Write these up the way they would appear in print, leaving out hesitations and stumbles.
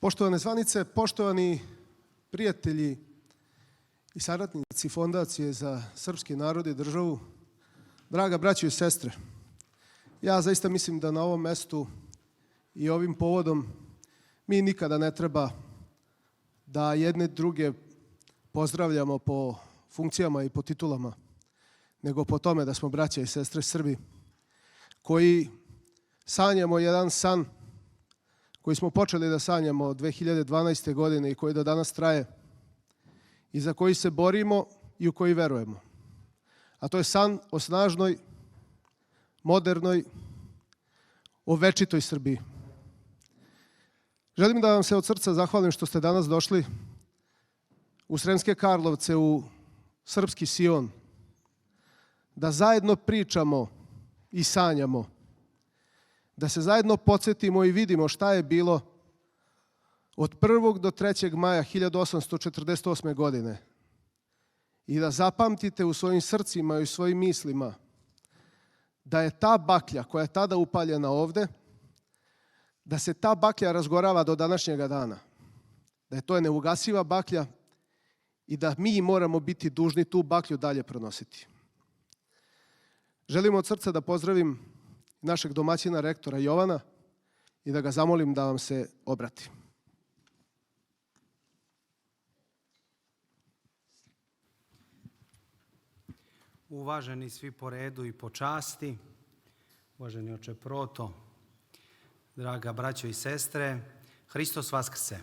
Poštovane zvanice, poštovani prijatelji i saradnici Fondacije za srpski narod i državu, draga braćo i sestre, ja zaista mislim da na ovom mestu i ovim povodom mi nikada ne treba da jedne druge pozdravljamo po funkcijama i po titulama, nego po tome da smo braća i sestre Srbi, koji sanjamo jedan san koji smo počeli da sanjamo od 2012. godine i koji do danas traje i za koji se borimo i u koji verujemo. A to je san o snažnoj, modernoj, o večitoj Srbiji. Želim da vam se od srca zahvalim što ste danas došli u Sremske Karlovce, u srpski Sion, da zajedno pričamo i sanjamo, da se zajedno podsjetimo i vidimo šta je bilo od 1. do 3. maja 1848. godine i da zapamtite u svojim srcima i u svojim mislima da je ta baklja koja je tada upaljena ovde, da se ta baklja razgorava do današnjega dana, da je to neugasiva baklja i da mi moramo biti dužni tu baklju dalje pronositi. Želim od srca da pozdravim našeg domaćina rektora Jovana i da ga zamolim da vam se obrati. Uvaženi svi po redu i po časti, uvaženi oče Proto, draga braćo i sestre, Hristos Vaskrse.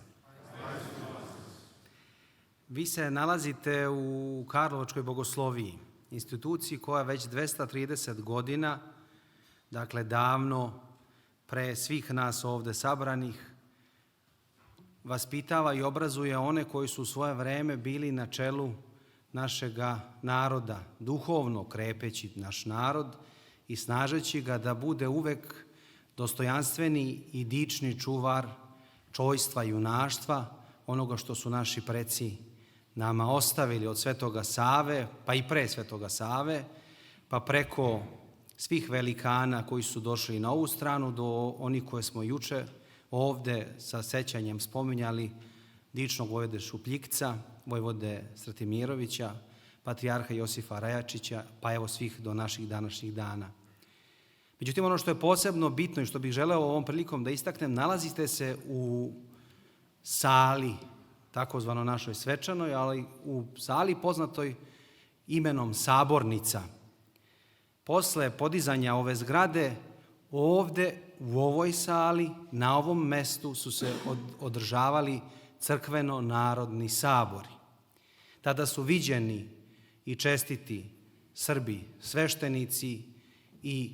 Vi se nalazite u Karlovačkoj bogosloviji, instituciji koja već 230 godina, dakle davno pre svih nas ovde sabranih, vaspitava i obrazuje one koji su u svoje vreme bili na čelu našega naroda, duhovno krepeći naš narod i snažeći ga da bude uvek dostojanstveni i dični čuvar čojstva i junaštva, onoga što su naši preci nama ostavili od Svetoga Save, pa i pre Svetoga Save, pa preko svih velikana koji su došli na ovu stranu do onih koje smo juče ovde sa sećanjem spominjali, dičnog vojvode Šupljikca, vojvode Stratimirovića, patrijarha Josifa Rajačića, pa evo svih do naših današnjih dana. Međutim, ono što je posebno bitno i što bih želeo ovom prilikom da istaknem, nalazite se u sali, takozvano našoj svečanoj, ali u sali poznatoj imenom Sabornica. Posle podizanja ove zgrade, ovde u ovoj sali, na ovom mestu su se održavali crkveno-narodni sabori. Tada su viđeni i čestiti Srbi, sveštenici i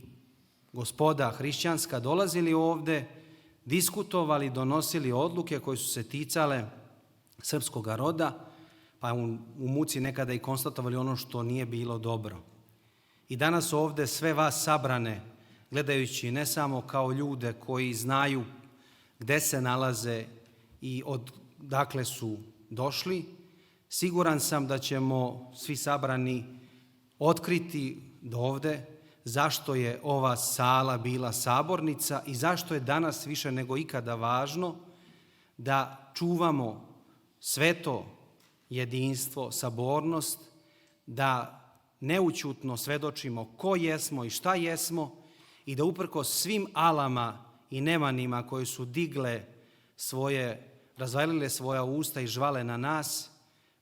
gospoda hrišćanska dolazili ovde, diskutovali, donosili odluke koje su se ticale srpskog roda, pa u muci nekada i konstatovali ono što nije bilo dobro. I danas ovde sve vas sabrane, gledajući ne samo kao ljude koji znaju gde se nalaze i odakle su došli, siguran sam da ćemo svi sabrani otkriti do ovde zašto je ova sala bila sabornica i zašto je danas više nego ikada važno da čuvamo sveto jedinstvo, sabornost, da neućutno svedočimo ko jesmo i šta jesmo i da uprkos svim alama i nemanima koje su razvalile svoja usta i žvale na nas,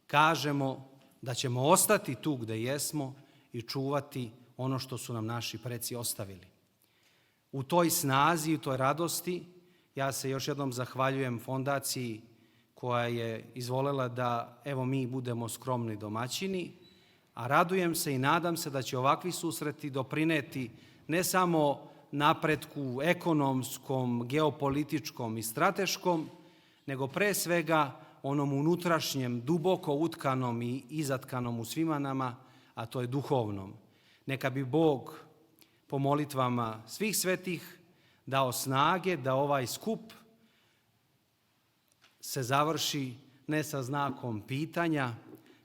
kažemo da ćemo ostati tu gde jesmo i čuvati ono što su nam naši preci ostavili. U toj snazi i u toj radosti ja se još jednom zahvaljujem fondaciji koja je izvolela da evo mi budemo skromni domaćini, a radujem se i nadam se da će ovakvi susreti doprineti ne samo napretku ekonomskom, geopolitičkom i strateškom, nego pre svega onom unutrašnjem, duboko utkanom i izatkanom u svima nama, a to je duhovnom. Neka bi Bog po molitvama svih svetih dao snage da ovaj skup se završi ne sa znakom pitanja,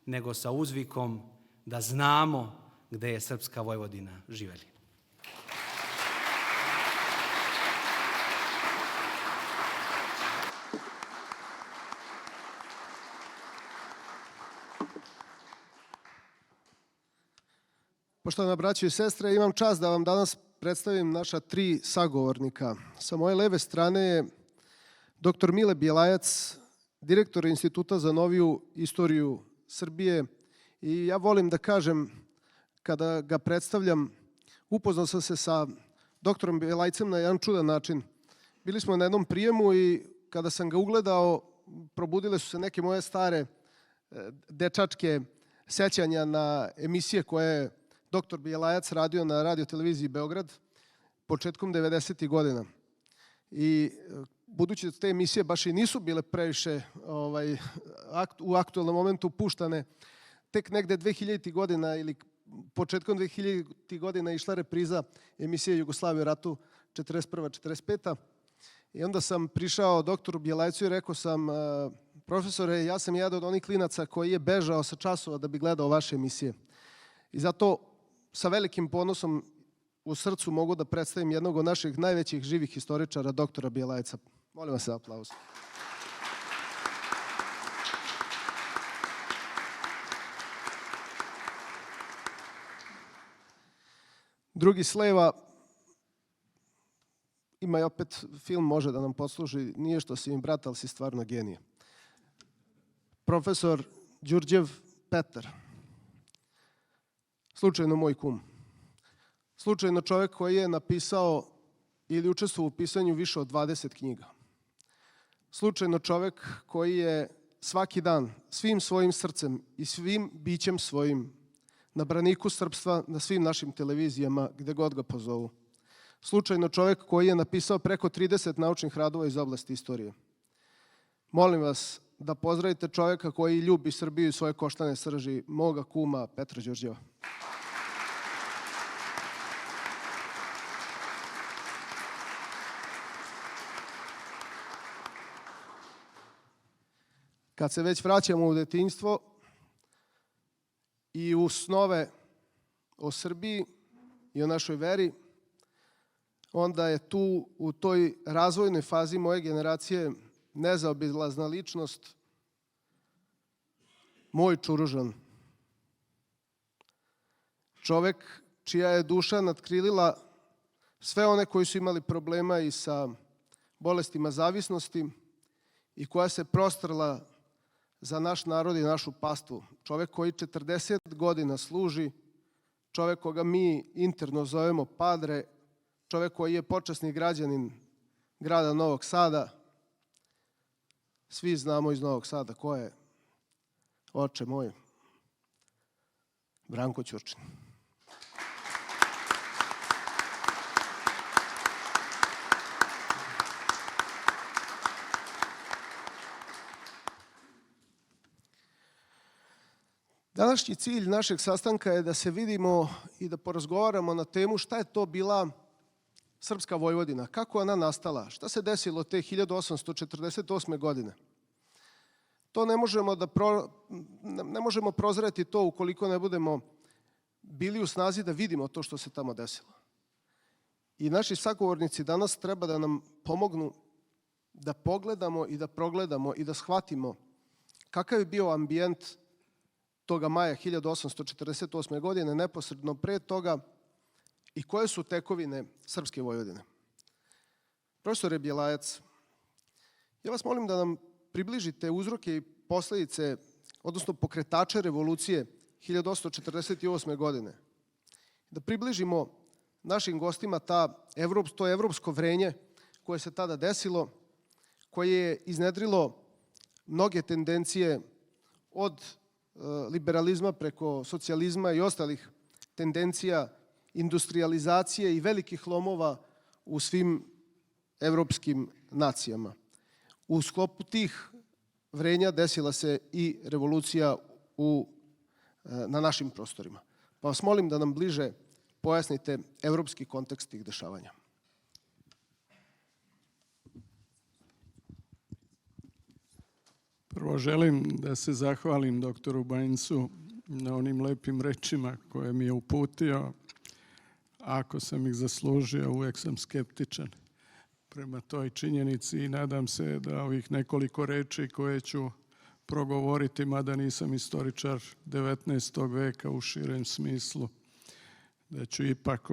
nego sa uzvikom da znamo gde je srpska Vojvodina. Živeli. Poštovana braćo i sestre, imam čast da vam danas predstavim naša 3 sagovornika. Sa moje leve strane je dr. Mile Bjelajac, direktor Instituta za noviju istoriju Srbije. I ja volim da kažem, kada ga predstavljam, upoznao sam se sa doktorom Bjelajcem na jedan čudan način. Bili smo na jednom prijemu i kada sam ga ugledao, probudile su se neke moje stare dečačke sećanja na emisije koje je dr. Bjelajac radio na radioteleviziji Beograd početkom 90. godina. I budući da te emisije baš i nisu bile previše u aktualnom momentu puštane, tek negde 2000. godina ili početkom 2000. godina išla repriza emisije Jugoslavije u ratu 41-45. I onda sam prišao doktoru Bjelajcu i rekao sam: profesore, ja sam jedan od onih klinaca koji je bežao sa časova da bi gledao vaše emisije. I zato sa velikim ponosom u srcu mogu da predstavim jednog od naših najvećih živih historičara, doktora Bjelajca. Molim vas za aplauz. Drugi s leva, ima i opet film, može da nam posluži, nije što si im brat, ali si stvarno genije. Profesor Đurđev Petar. Slučajno moj kum. Slučajno čovjek koji je napisao ili učestvovao u pisanju više od 20 knjiga. Slučajno čovjek koji je svaki dan svim svojim srcem i svim bićem svojim na braniku srpstva na svim našim televizijama gde god ga pozovu. Slučajno čovjek koji je napisao preko 30 naučnih radova iz oblasti istorije. Molim vas da pozdravite čovjeka koji ljubi Srbiju i svoje koštane srži, moga kuma Petra Đurđeva. Kad se već vraćamo u detinjstvo i u snove o Srbiji i o našoj veri, onda je tu u toj razvojnoj fazi moje generacije nezaobilazna ličnost moj Čuružan. Čovek čija je duša nadkrilila sve one koji su imali problema i sa bolestima zavisnosti i koja se prostrla za naš narod i našu pastvu. Čovek koji 40 godina služi, čovek koga mi interno zovemo Padre, čovek koji je počasni građanin grada Novog Sada. Svi znamo iz Novog Sada ko je, oče moj, Branko Ćurčin. Današnji cilj našeg sastanka je da se vidimo i da porazgovaramo na temu šta je to bila srpska Vojvodina, kako ona nastala, šta se desilo te 1848. godine. To ne možemo prozreti to ukoliko ne budemo bili u snazi da vidimo to što se tamo desilo. I naši sagovornici danas treba da nam pomognu da pogledamo i da progledamo i da shvatimo kakav je bio ambijent toga maja 1848. godine, neposredno pre toga, i koje su tekovine srpske Vojvodine. Profesore Bjelajac, ja vas molim da nam približite uzroke i posledice, odnosno pokretače revolucije 1848. godine. Da približimo našim gostima to evropsko vrenje koje se tada desilo, koje je iznedrilo mnoge tendencije od liberalizma preko socijalizma i ostalih tendencija industrializacije i velikih lomova u svim evropskim nacijama. U sklopu tih vrenja desila se i revolucija na našim prostorima. Pa vas molim da nam bliže pojasnite evropski kontekst tih dešavanja. Prvo želim da se zahvalim doktoru Banjcu na onim lepim rečima koje mi je uputio. Ako sam ih zaslužio, uvek sam skeptičan prema toj činjenici i nadam se da ovih nekoliko reči koje ću progovoriti, mada nisam istoričar 19. veka u širem smislu, da ću ipak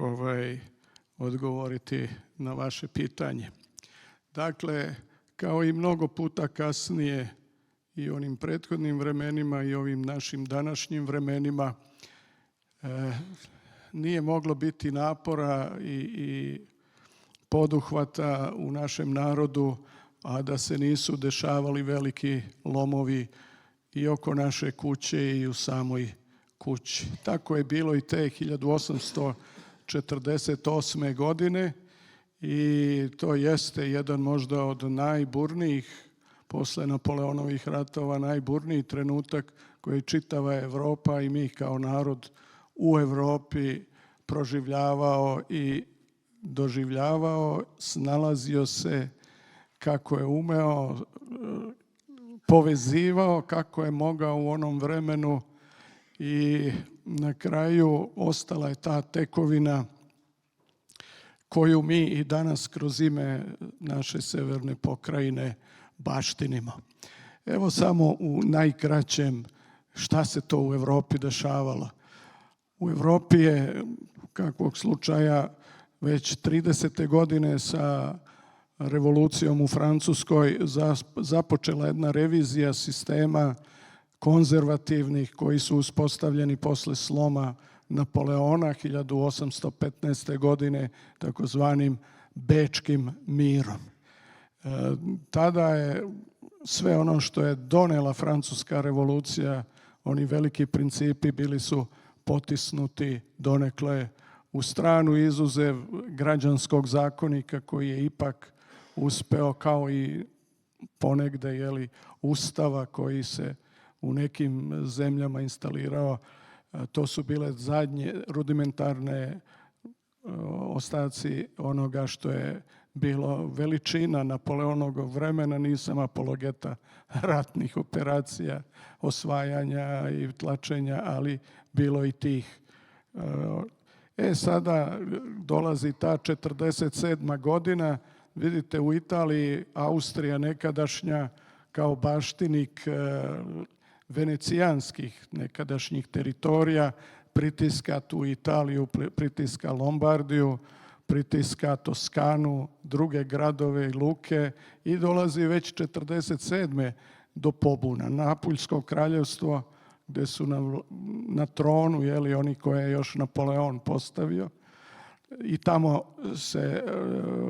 odgovoriti na vaše pitanje. Dakle, kao i mnogo puta kasnije i onim prethodnim vremenima i ovim našim današnjim vremenima, nije moglo biti napora i poduhvata u našem narodu, a da se nisu dešavali veliki lomovi i oko naše kuće i u samoj kući. Tako je bilo i te 1848. godine i to jeste jedan možda od najburnijih, posle Napoleonovih ratova, najburniji trenutak koji čitava Evropa i mi kao narod u Evropi proživljavao i doživljavao, snalazio se kako je umeo, povezivao kako je mogao u onom vremenu i na kraju ostala je ta tekovina koju mi i danas kroz ime naše severne pokrajine baštinimo. Evo samo u najkraćem šta se to u Evropi dešavalo. U Evropi je, kakvog slučaja, već 30. godine sa revolucijom u Francuskoj započela jedna revizija sistema konzervativnih koji su uspostavljeni posle sloma Napoleona 1815. godine takozvanim Bečkim mirom. Tada je sve ono što je donela Francuska revolucija, oni veliki principi bili su potisnuti donekle u stranu, izuzev građanskog zakonika koji je ipak uspeo, kao i ponegde Ustava koji se u nekim zemljama instalirao. To su bile zadnje rudimentarne ostaci onoga što je bilo veličina Napoleonovog vremena. Nisam apologeta ratnih operacija, osvajanja i tlačenja, ali bilo i tih. Sada dolazi ta 47. godina. Vidite, u Italiji Austrija nekadašnja kao baštinik venecijanskih nekadašnjih teritorija pritiska tu Italiju, pritiska Lombardiju, pritiska Toskanu, druge gradove i luke i dolazi već 47. do pobuna. Napuljsko kraljevstvo gde su na tronu oni koje je još Napoleon postavio i tamo se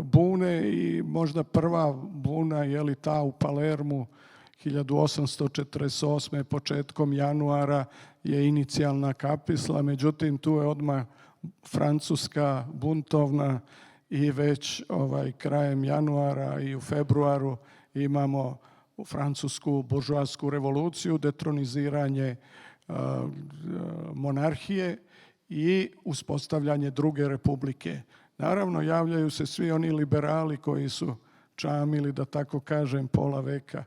bune i možda prva buna ta u Palermu 1848. početkom januara je inicijalna kapisla, međutim tu je odmah Francuska buntovna i već krajem januara i u februaru imamo francusku buržoasku revoluciju, detroniziranje monarhije i uspostavljanje druge republike. Naravno, javljaju se svi oni liberali koji su čamili, da tako kažem, pola veka,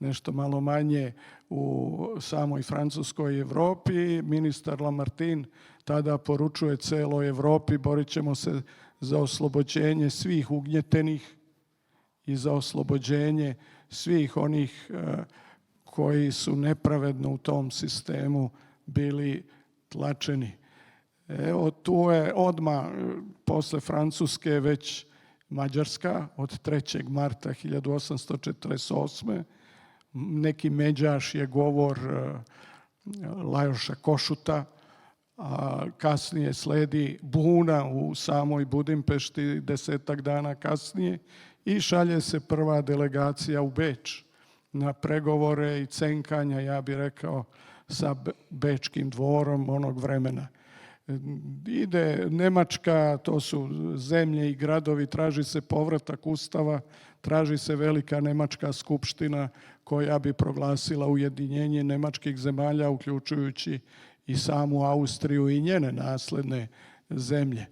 nešto malo manje u samoj Francuskoj Evropi. Ministar Lamartine tada poručuje celoj Evropi: borit ćemo se za oslobođenje svih ugnjetenih i za oslobođenje svih onih koji su nepravedno u tom sistemu bili tlačeni. Evo, tu je odmah posle Francuske već Mađarska od 3. marta 1848. Neki međaš je govor Lajoša Košuta, a kasnije sledi buna u samoj Budimpešti 10 dana kasnije i šalje se prva delegacija u Beč na pregovore i cenkanja, ja bih rekao, sa Bečkim dvorom onog vremena. Ide Nemačka, to su zemlje i gradovi, traži se povratak Ustava, traži se velika nemačka skupština koja bi proglasila ujedinjenje nemačkih zemalja, uključujući i samu Austriju i njene nasledne zemlje.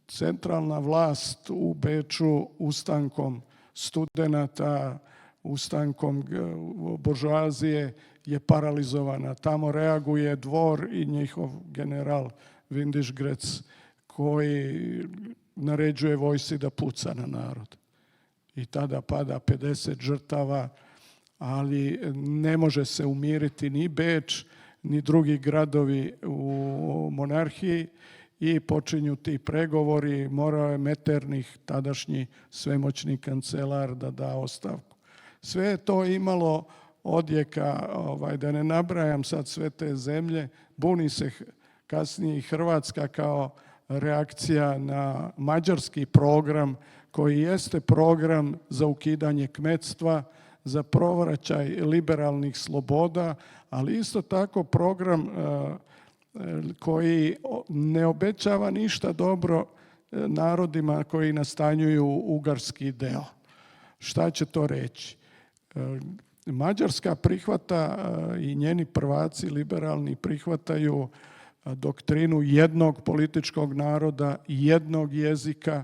Centralna vlast u Beču ustankom studenata, ustankom buržoazije je paralizovana. Tamo reaguje dvor i njihov general Windischgrätz koji naređuje vojsci da puca na narod. I tada pada 50 žrtava, ali ne može se umiriti ni Beč, ni drugi gradovi u monarhiji i počinju ti pregovori. Morao je Metternich, tadašnji svemoćni kancelar, da da ostavku. Sve je to imalo odjeka, da ne nabrajam sad sve te zemlje. Buni se kasnije i Hrvatska kao reakcija na mađarski program, koji jeste program za ukidanje kmetstva, za povraćaj liberalnih sloboda, ali isto tako program koji ne obećava ništa dobro narodima koji nastanjuju ugarski deo. Šta će to reći? Mađarska prihvata i njeni prvaci liberalni prihvataju doktrinu jednog političkog naroda, jednog jezika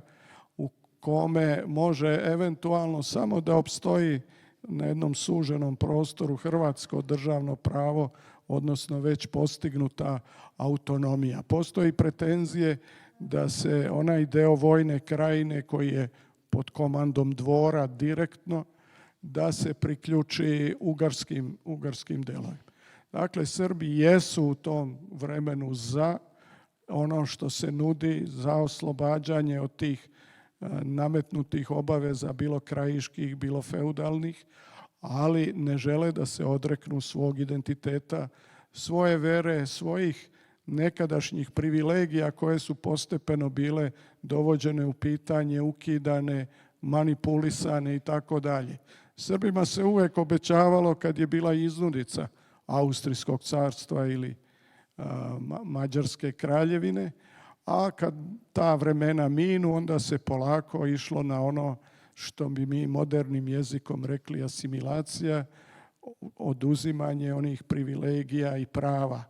u kome može eventualno samo da opstoji na jednom suženom prostoru hrvatsko državno pravo, odnosno već postignuta autonomija. Postoji pretenzije da se onaj deo Vojne krajine koji je pod komandom dvora direktno, da se priključi ugarskim delovima. Dakle, Srbi jesu u tom vremenu za ono što se nudi, za oslobađanje od tih nametnutih obaveza, bilo krajiških, bilo feudalnih, ali ne žele da se odreknu svog identiteta, svoje vere, svojih nekadašnjih privilegija koje su postepeno bile dovođene u pitanje, ukidane, manipulisane i tako dalje. Srbima se uvek obećavalo kad je bila iznudica Austrijskog carstva ili Mađarske kraljevine, a kad ta vremena minu, onda se polako išlo na ono što bi mi modernim jezikom rekli asimilacija, oduzimanje onih privilegija i prava.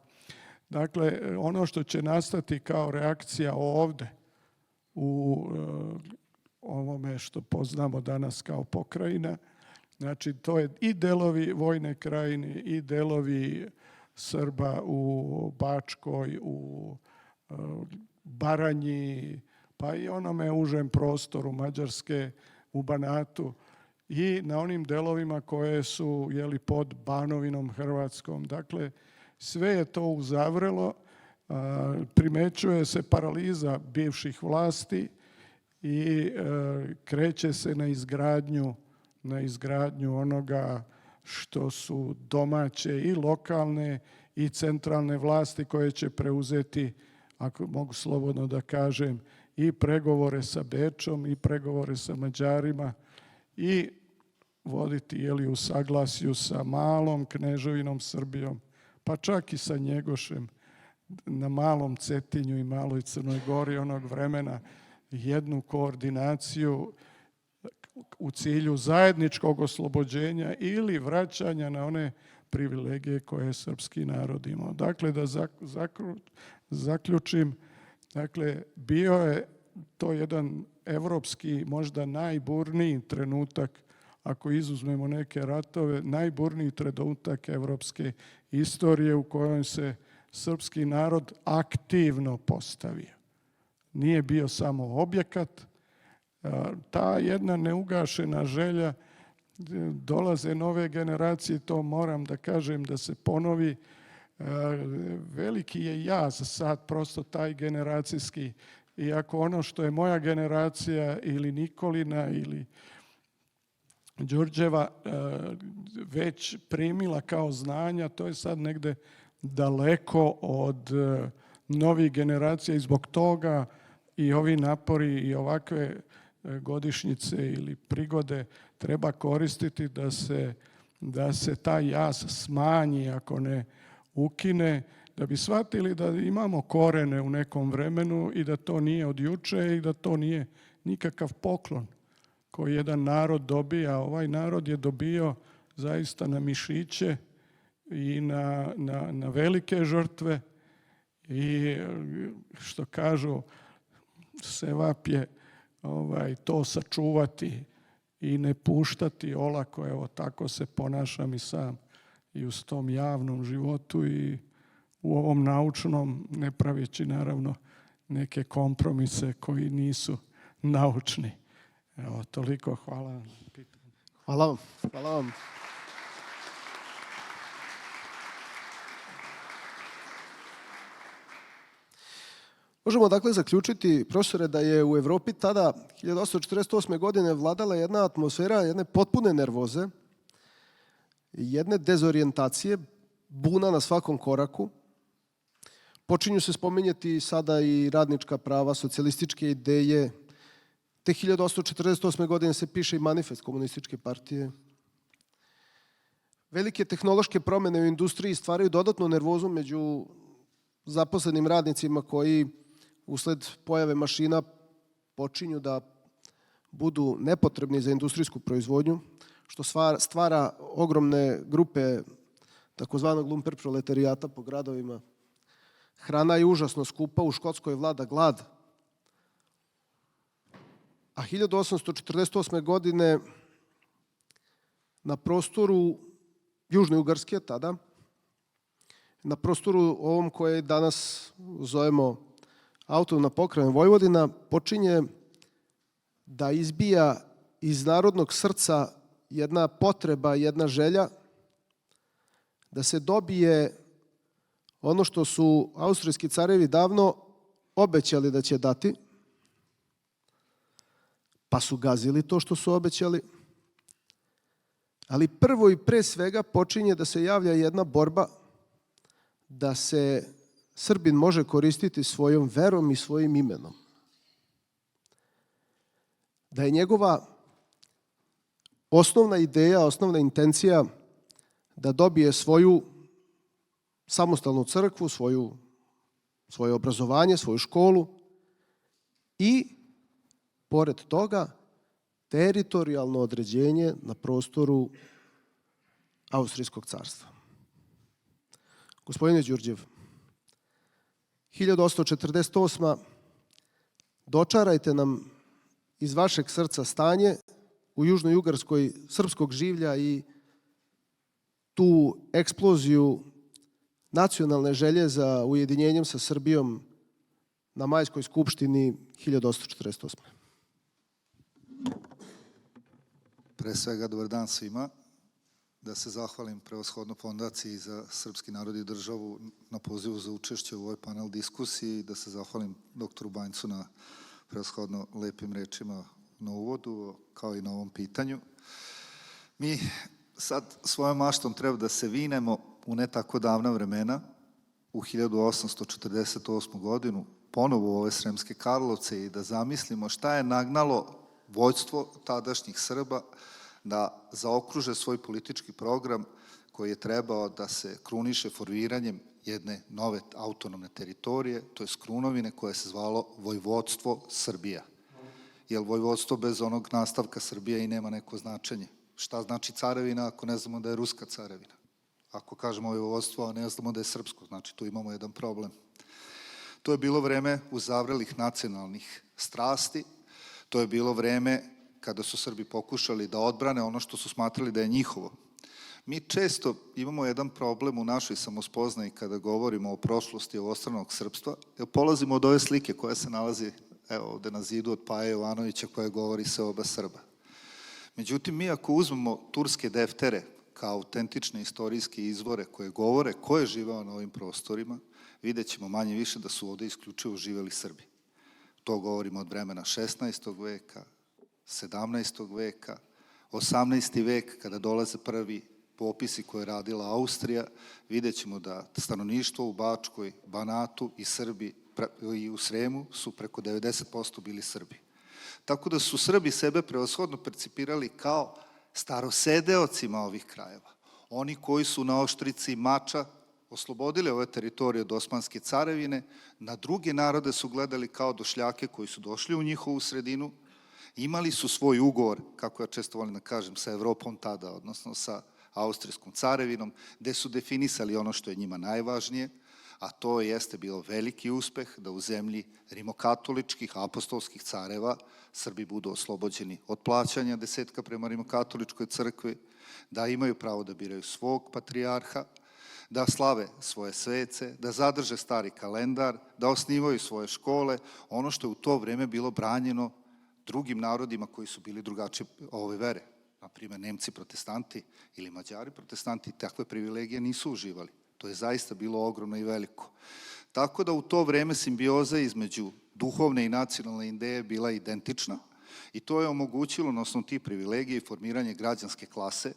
Dakle, ono što će nastati kao reakcija ovde u ovome što poznamo danas kao pokrajina, znači to je i delovi Vojne krajine i delovi Srba u Bačkoj, u Baranji, pa i onome užem prostoru Mađarske, u Banatu i na onim delovima koje su pod Banovinom Hrvatskom. Dakle, sve je to uzavrelo, primećuje se paraliza bivših vlasti i kreće se na izgradnju onoga što su domaće i lokalne i centralne vlasti koje će preuzeti, ako mogu slobodno da kažem, i pregovore sa Bečom i pregovore sa Mađarima i voditi u saglasju sa malom kneževinom Srbijom, pa čak i sa Njegošem na Malom Cetinju i Maloj Crnoj Gori onog vremena jednu koordinaciju u cilju zajedničkog oslobođenja ili vraćanja na one privilegije koje je srpski narod imao. Dakle, da zaključim, dakle, bio je to jedan evropski, možda najburniji trenutak, ako izuzmemo neke ratove, najburniji trenutak evropske istorije u kojoj se srpski narod aktivno postavio. Nije bio samo objekat, ta jedna neugašena želja, dolaze nove generacije, to moram da kažem da se ponovi, veliki je jaz sad prosto taj generacijski, iako ono što je moja generacija ili Nikolina ili Đurđeva već primila kao znanja, to je sad negde daleko od novih generacija i zbog toga i ovi napori i ovakve godišnjice ili prigode treba koristiti da se taj jaz smanji, ako ne ukine, da bi shvatili da imamo korene u nekom vremenu i da to nije od juče i da to nije nikakav poklon koji jedan narod dobija. Ovaj narod je dobio zaista na mišiće i na velike žrtve i što kažu sevap je to sačuvati i ne puštati olako. Evo tako se ponašam i sam i u tom javnom životu i u ovom naučnom, ne praveći naravno neke kompromise koji nisu naučni. Evo, toliko. Hvala vam. Hvala vam. Hvala vam. Možemo dakle zaključiti, profesore, da je u Evropi tada 1848. godine vladala jedna atmosfera jedne potpune nervoze, jedne dezorijentacije, buna na svakom koraku. Počinju se spominjati sada i radnička prava, socijalističke ideje. Te 1848. godine se piše i manifest komunističke partije. Velike tehnološke promene u industriji stvaraju dodatnu nervozu među zaposlenim radnicima koji usled pojave mašina počinju da budu nepotrebni za industrijsku proizvodnju, što stvara ogromne grupe takozvanog lumper proletarijata po gradovima. Hrana je užasno skupa, u Škotskoj vlada glad. A 1848. godine na prostoru Južne Ugarske tada, na prostoru ovom koje danas zovemo autonomna pokrajina Vojvodina, počinje da izbija iz narodnog srca jedna potreba, jedna želja da se dobije ono što su austrijski carevi davno obećali da će dati, pa su gazili to što su obećali. Ali prvo i pre svega počinje da se javlja jedna borba da se Srbin može koristiti svojom verom i svojim imenom. Da je njegova osnovna ideja, osnovna intencija da dobije svoju samostalnu crkvu, svoje obrazovanje, svoju školu i, pored toga, teritorijalno određenje na prostoru Austrijskog carstva. Gospodine Đurđev, 1848. dočarajte nam iz vašeg srca stanje u Južnoj Ugarskoj srpskog življa i tu eksploziju nacionalne želje za ujedinjenjem sa Srbijom na Majskoj skupštini 1848. Pre svega, dobar dan svima. Da se zahvalim prevashodno Fondaciji za srpski narod i državu na pozivu za učešće u ovoj panel diskusiji, da se zahvalim doktoru Banjcu na prevashodno lepim rečima na uvodu, kao i na ovom pitanju. Mi sad svojom maštom treba da se vinemo u ne tako davna vremena, u 1848. godinu, ponovo u ove Sremske Karlovce i da zamislimo šta je nagnalo vođstvo tadašnjih Srba da zaokruže svoj politički program koji je trebao da se kruniše formiranjem jedne nove autonomne teritorije, to je Krunovine, koje se zvalo Vojvodstvo Srbija. Jer vojvodstvo bez onog nastavka Srbija i nema neko značenje. Šta znači carevina ako ne znamo da je ruska carevina? Ako kažemo vojvodstvo, a ne znamo da je srpsko, znači tu imamo jedan problem. To je bilo vreme uzavrelih nacionalnih strasti, to je bilo vreme kada su Srbi pokušali da odbrane ono što su smatrali da je njihovo. Mi često imamo jedan problem u našoj samospoznaji kada govorimo o prošlosti ovostranog srpstva, jer polazimo od ove slike koja se nalazi ovde na zidu od Paje Jovanovića koja govori se oba Srba. Međutim, mi ako uzmemo turske deftere kao autentične istorijske izvore koje govore ko je živao na ovim prostorima, vidjet ćemo manje više da su ovde isključivo živeli Srbi. To govorimo od vremena 16. veka, 17. veka, 18. vek, kada dolaze prvi popisi koje je radila Austrija, vidjet ćemo da stanovništvo u Bačkoj, Banatu i Srbi i u Sremu su preko 90% bili Srbi. Tako da su Srbi sebe prevashodno percipirali kao starosedeocima ovih krajeva. Oni koji su na oštrici mača oslobodili ove teritorije od Osmanske carevine, na druge narode su gledali kao došljake koji su došli u njihovu sredinu, imali su svoj ugovor, kako ja često volim da kažem, sa Evropom tada, odnosno sa Austrijskom carevinom, gde su definisali ono što je njima najvažnije, a to jeste bilo veliki uspeh da u zemlji rimokatoličkih apostolskih careva Srbi budu oslobođeni od plaćanja desetka prema rimokatoličkoj crkvi, da imaju pravo da biraju svog patrijarha, da slave svoje svece, da zadrže stari kalendar, da osnivaju svoje škole, ono što je u to vreme bilo branjeno drugim narodima koji su bili drugačije ove vere. Naprimer, Nemci protestanti ili Mađari protestanti takve privilegije nisu uživali. To je zaista bilo ogromno i veliko. Tako da u to vreme simbioza između duhovne i nacionalne ideje bila identična i to je omogućilo na osnovu tih privilegija i formiranje građanske klase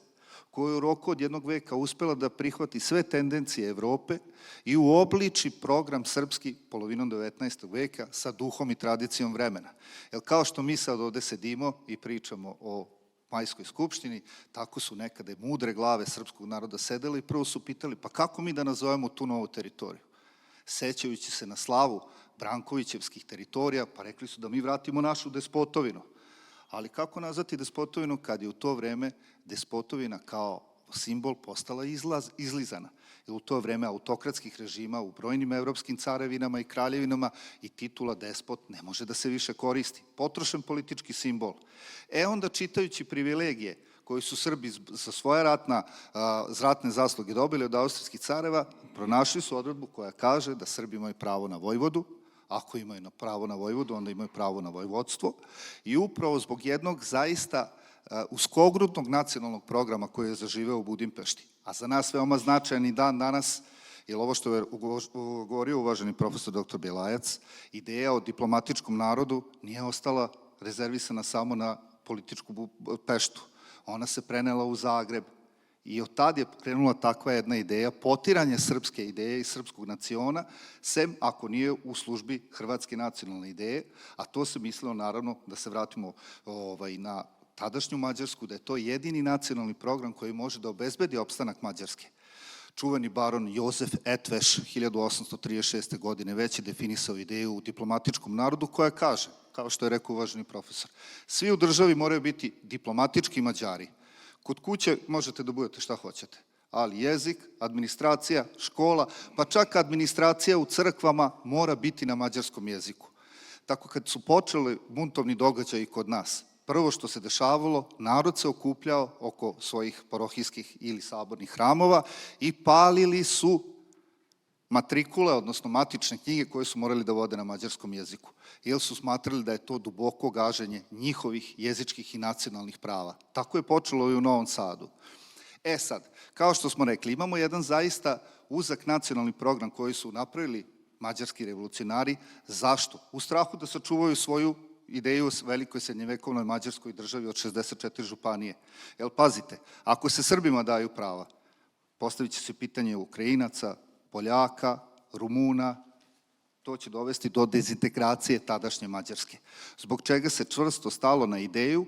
koja je u roku od jednog veka uspela da prihvati sve tendencije Evrope i uobliči program srpski polovinom 19. veka sa duhom i tradicijom vremena. Jer kao što mi sad ovde sedimo i pričamo o Majskoj skupštini, tako su nekada mudre glave srpskog naroda sedele i prvo su pitali pa kako mi da nazovemo tu novu teritoriju? Sećajući se na slavu Brankovićevskih teritorija, pa rekli su da mi vratimo našu despotovinu. Ali kako nazvati despotovinu kad je u to vreme despotovina kao simbol postala izlizana? Jer u to vreme autokratskih režima u brojnim evropskim carevinama i kraljevinama i titula despot ne može da se više koristi. Potrošen politički simbol. Onda čitajući privilegije koji su Srbi za svoje ratne zasluge dobili od austrijskih careva, pronašli su odredbu koja kaže da Srbi imaju pravo na vojvodu. Ako imaju pravo na vojvodu, onda imaju pravo na vojvodstvo. I upravo zbog jednog zaista uskogrudnog nacionalnog programa koji je zaživeo u Budimpešti, a za nas veoma značajan i dan danas, jer ovo što je govorio uvaženi profesor dr. Bjelajac, ideja o diplomatičkom narodu nije ostala rezervisana samo na političku Peštu. Ona se prenela u Zagreb i od tada je krenula takva jedna ideja, potiranje srpske ideje i srpskog naciona, sem ako nije u službi hrvatske nacionalne ideje, a to se mislilo naravno da se vratimo na tadašnju Mađarsku, da je to jedini nacionalni program koji može da obezbedi opstanak Mađarske. Čuveni baron Jozef Etveš 1836. godine već je definisao ideju u diplomatičkom narodu koja kaže, kao što je rekao uvaženi profesor, svi u državi moraju biti diplomatički Mađari. Kod kuće možete da budete šta hoćete, ali jezik, administracija, škola, pa čak administracija u crkvama mora biti na mađarskom jeziku. Tako kad su počeli buntovni događaji kod nas, prvo što se dešavalo, narod se okupljao oko svojih parohijskih ili sabornih hramova i palili su matrikule, odnosno matične knjige koje su morali da vode na mađarskom jeziku, jer su smatrali da je to duboko gaženje njihovih jezičkih i nacionalnih prava. Tako je počelo i u Novom Sadu. Sad, kao što smo rekli, imamo jedan zaista uzak nacionalni program koji su napravili mađarski revolucionari. Zašto? U strahu da sačuvaju svoju ideju o velikoj srednjevekovnoj mađarskoj državi od 64 županije. Jer pazite, ako se Srbima daju prava, postavit će se pitanje Ukrajinaca, Poljaka, Rumuna, to će dovesti do dezintegracije tadašnje Mađarske. Zbog čega se čvrsto stalo na ideju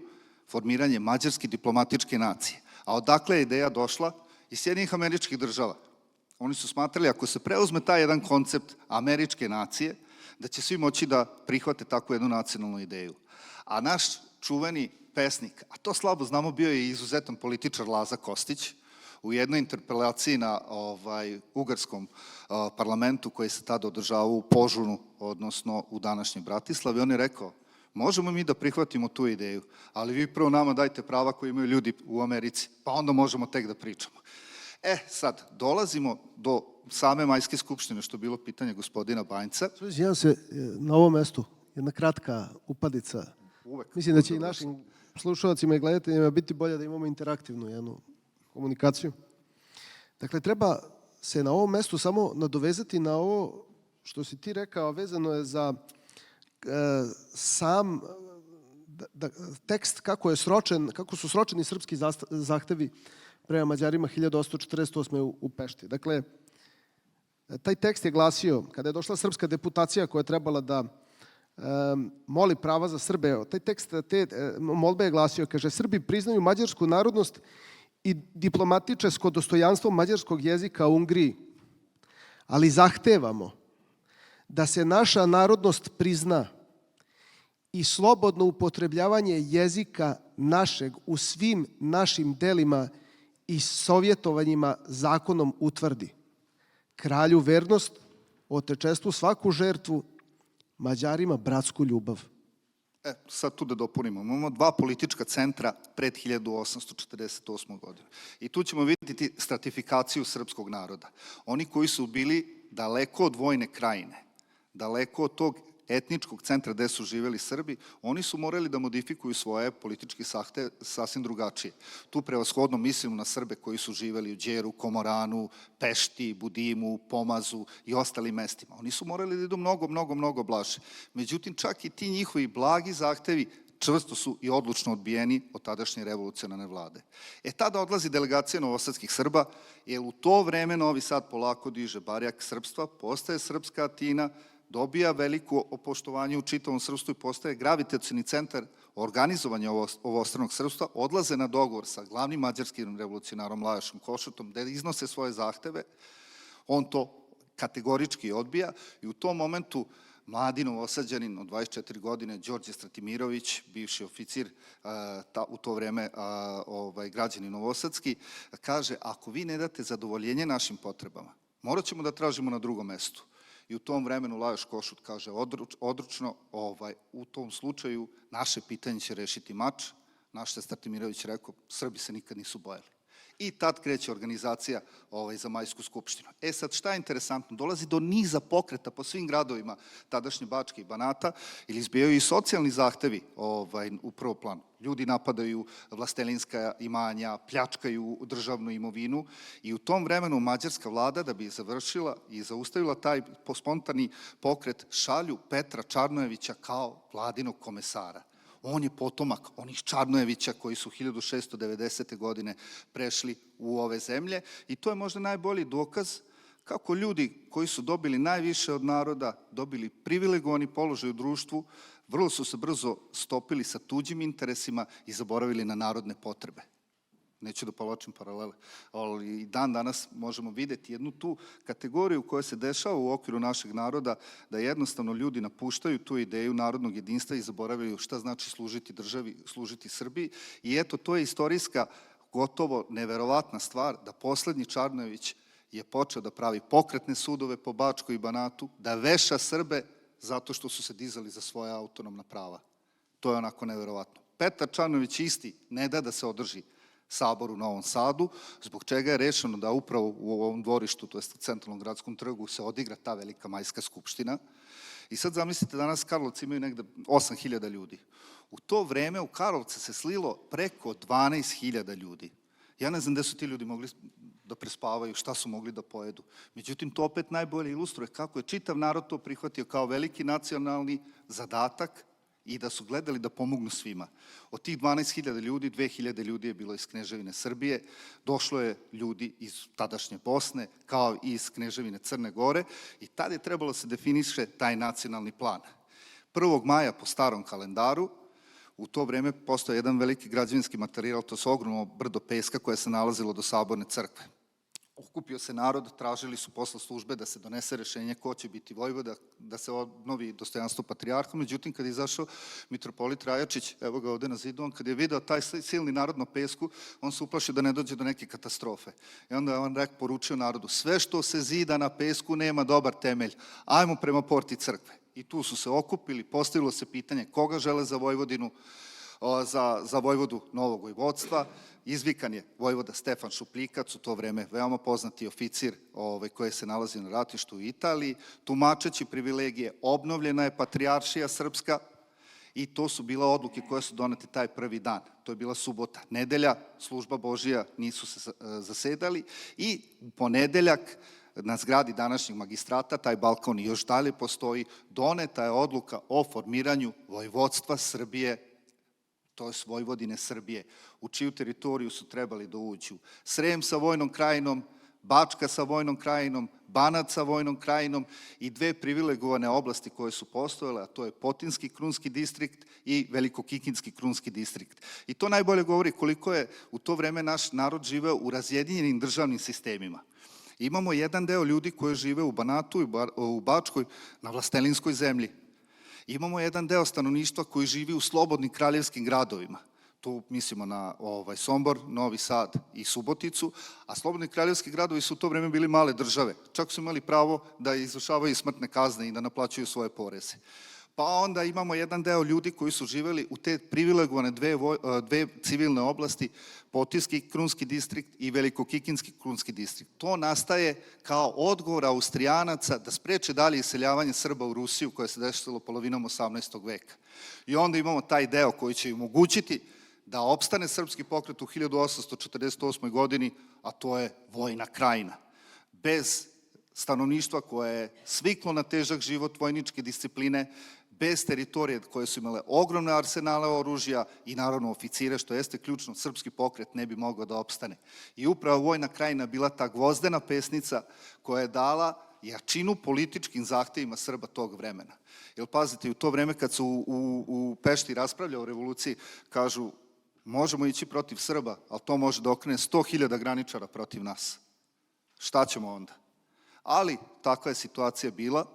formiranje mađarske diplomatičke nacije. A odakle je ideja došla? Iz Sjedinjenih Američkih Država. Oni su smatrali ako se preuzme taj jedan koncept američke nacije, da će svi moći da prihvate takvu jednu nacionalnu ideju. A naš čuveni pesnik, a to slabo znamo, bio je i izuzetan političar Laza Kostić, u jednoj interpelaciji na ugarskom parlamentu koji se tada održavao u Požunu, odnosno u današnjoj Bratislavi, on je rekao, možemo mi da prihvatimo tu ideju, ali vi prvo nama dajte prava koje imaju ljudi u Americi, pa onda možemo tek da pričamo. Sad, dolazimo do same Majske skupštine, što je bilo pitanje gospodina Banjca. Izvinjam se, na ovom mestu jedna kratka upadica. Mislim da će i našim slušalcima i gledateljima biti bolje da imamo interaktivnu jednu komunikaciju. Dakle, treba se na ovom mestu samo nadovezati na ovo što si ti rekao, vezano je za sam tekst kako su sročeni srpski zahtevi prema Mađarima 1848. u Pešti. Dakle, taj tekst je glasio, kada je došla srpska deputacija koja je trebala da moli prava za Srbe, taj tekst te molbe je glasio, kaže, Srbi priznaju mađarsku narodnost i diplomatičko dostojanstvo mađarskog jezika u Ungriji, ali zahtevamo da se naša narodnost prizna i slobodno upotrebljavanje jezika našeg u svim našim delima i sovjetovanjima zakonom utvrdi. Kralju vernost, otečestvu svaku žrtvu, Mađarima bratsku ljubav. Sad tu da dopunimo. Imamo dva politička centra pred 1848. godinu. I tu ćemo vidjeti stratifikaciju srpskog naroda. Oni koji su bili daleko od vojne krajine, daleko od tog etničkog centra gde su živeli Srbi, oni su morali da modifikuju svoje političke sahte sasvim drugačije. Tu prevashodno mislim na Srbe koji su živeli u Đeru, Komoranu, Pešti, Budimu, Pomazu i ostalim mestima. Oni su morali da idu mnogo blaže. Međutim, čak i ti njihovi blagi zahtevi čvrsto su i odlučno odbijeni od tadašnje revolucionarne vlade. Tada odlazi delegacija novosadskih Srba, jer u to vreme Novi Sad polako diže barjak srpstva, postaje srpska Atina, dobija veliko opoštovanje u čitavom srpstvu i postaje gravitacioni centar organizovanja ovostranog srpstva, odlaze na dogovor sa glavnim mađarskim revolucionarom Lajošom Košutom, gde iznose svoje zahteve, on to kategorički odbija i u tom momentu mladi Novosađanin od 24 godine, Đorđe Stratimirović, bivši oficir u to vreme građanin novosadski, kaže, ako vi ne date zadovoljenje našim potrebama, morat ćemo da tražimo na drugom mestu. I u tom vremenu Lajoš Košut kaže odručno, u tom slučaju naše pitanje će rešiti mač, naš se Stratimirović rekao, Srbi se nikad nisu bojali. I tad kreće organizacija za Majsku skupštinu. Sad šta je interesantno? Dolazi do niza pokreta po svim gradovima tadašnje Bačke i Banata, ili izbijaju i socijalni zahtevi u prvo planu. Ljudi napadaju vlastelinska imanja, pljačkaju državnu imovinu i u tom vremenu mađarska vlada, da bi završila i zaustavila taj spontani pokret, šalju Petra Čarnojevića kao vladinog komesara. On je potomak onih Čarnojevića koji su 1690. godine prešli u ove zemlje i to je možda najbolji dokaz kako ljudi koji su dobili najviše od naroda, dobili privilegovani položaj u društvu, vrlo su se brzo stopili sa tuđim interesima i zaboravili na narodne potrebe. Neću da povlačim paralele, ali i dan danas možemo videti jednu tu kategoriju koja se dešava u okviru našeg naroda, da jednostavno ljudi napuštaju tu ideju narodnog jedinstva i zaboravljaju šta znači služiti državi, služiti Srbiji. I eto, to je istorijska, gotovo neverovatna stvar, da poslednji Čarnojević je počeo da pravi pokretne sudove po Bačkoj i Banatu, da veša Srbe zato što su se dizali za svoja autonomna prava. To je onako neverovatno. Petar Čarnojević isti ne da se održi sabor u Novom Sadu, zbog čega je rešeno da upravo u ovom dvorištu, to je centralnom gradskom trgu, se odigra ta velika majska skupština. I sad zamislite, danas Karlovci imaju negde 8.000 ljudi. U to vreme u Karlovce se slilo preko 12.000 ljudi. Ja ne znam gde su ti ljudi mogli da prespavaju, šta su mogli da pojedu. Međutim, to opet najbolje ilustruje kako je čitav narod to prihvatio kao veliki nacionalni zadatak i da su gledali da pomognu svima. Od tih 12.000 ljudi, 2.000 ljudi je bilo iz Kneževine Srbije, došlo je ljudi iz tadašnje Bosne, kao i iz Kneževine Crne Gore i tada je trebalo se definiše taj nacionalni plan. 1. maja po starom kalendaru, u to vreme postoje jedan veliki građevinski materijal, to je ogromno brdo peska koje se nalazilo do Saborne crkve. Okupio se narod, tražili su posle službe da se donese rešenje ko će biti vojvoda, da se obnovi dostojanstvo patrijarha, međutim kad je izašao mitropolit Rajačić, evo ga ovde na zidu, on kad je video taj silni narod na pesku, on se uplašio da ne dođe do neke katastrofe. I onda je on poručio narodu, sve što se zida na pesku nema dobar temelj, ajmo prema porti crkve. I tu su se okupili, postavilo se pitanje koga žele za Vojvodinu, za vojvodu Novog Vojvodstva. Izvikan je vojvoda Stefan Šupljikac, u to vreme veoma poznati oficir koji se nalazi na ratištu u Italiji. Tumačeći privilegije, obnovljena je Patrijaršija Srpska i to su bile odluke koje su donete taj prvi dan. To je bila subota. Nedelja, služba Božija, nisu se zasedali i u ponedeljak na zgradi današnjeg magistrata, taj balkon i još dalje postoji, doneta je odluka o formiranju Vojvodstva Srbije, to je Vojvodine Srbije, u čiju teritoriju su trebali da uđu Srem sa vojnom krajinom, Bačka sa vojnom krajinom, Banat sa vojnom krajinom i dve privilegovane oblasti koje su postojale, a to je Potinski krunski distrikt i Velikokikinski krunski distrikt. I to najbolje govori koliko je u to vreme naš narod živeo u razjedinjenim državnim sistemima. Imamo jedan deo ljudi koji žive u Banatu i u Bačkoj na vlastelinskoj zemlji. Imamo jedan deo stanovništva koji živi u slobodnim kraljevskim gradovima. Tu mislimo na Sombor, Novi Sad i Suboticu, a slobodni kraljevski gradovi su u to vreme bili male države. Čak su imali pravo da izvršavaju smrtne kazne i da naplaćuju svoje poreze. Pa Pa onda imamo jedan deo ljudi koji su živeli u te privilegovane dve civilne oblasti, Potijski krunski distrikt i Velikokikinski krunski distrikt. To nastaje kao odgovor Austrijanaca da spreče dalje iseljavanje Srba u Rusiju koje se desilo polovinom 18. veka. I onda imamo taj deo koji će omogućiti da opstane srpski pokret u 1848. godini, a to je vojna krajina. Bez stanovništva koje je sviklo na težak život vojničke discipline, bez teritorije koje su imale ogromne arsenale oružja i naravno oficire, što jeste ključno, srpski pokret ne bi mogao da opstane. I upravo vojna krajina bila ta gvozdena pesnica koja je dala jačinu političkim zahtevima Srba tog vremena. Jer pazite, u to vreme kad su u Pešti raspravljao o revoluciji, kažu možemo ići protiv Srba, ali to može da okrene 100.000 graničara protiv nas. Šta ćemo onda? Ali takva je situacija bila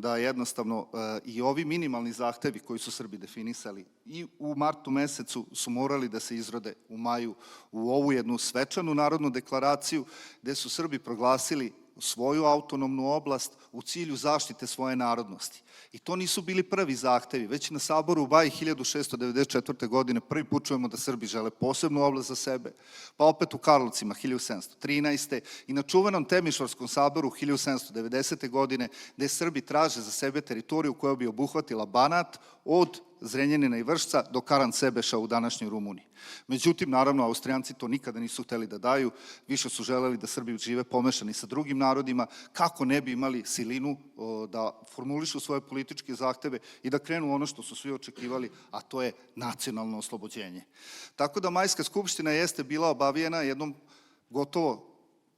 da jednostavno i ovi minimalni zahtevi koji su Srbi definisali i u martu mesecu su morali da se izrode u maju u ovu jednu svečanu narodnu deklaraciju gde su Srbi proglasili svoju autonomnu oblast u cilju zaštite svoje narodnosti. I to nisu bili prvi zahtevi. Već na Saboru u Baji 1694. godine prvi put čujemo da Srbi žele posebnu oblast za sebe, pa opet u Karlovcima 1713. i na čuvenom Temišvarskom saboru 1790. godine gde Srbi traže za sebe teritoriju koja bi obuhvatila Banat od Zrenjanina i Vršca do Karansebeša u današnjoj Rumuniji. Međutim, naravno, Austrijanci to nikada nisu hteli da daju, više su želeli da Srbi žive pomešani sa drugim narodima, kako ne bi imali silinu da formulišu svoje političke zahteve i da krenu ono što su svi očekivali, a to je nacionalno oslobođenje. Tako da Majska skupština jeste bila obavijena jednom gotovo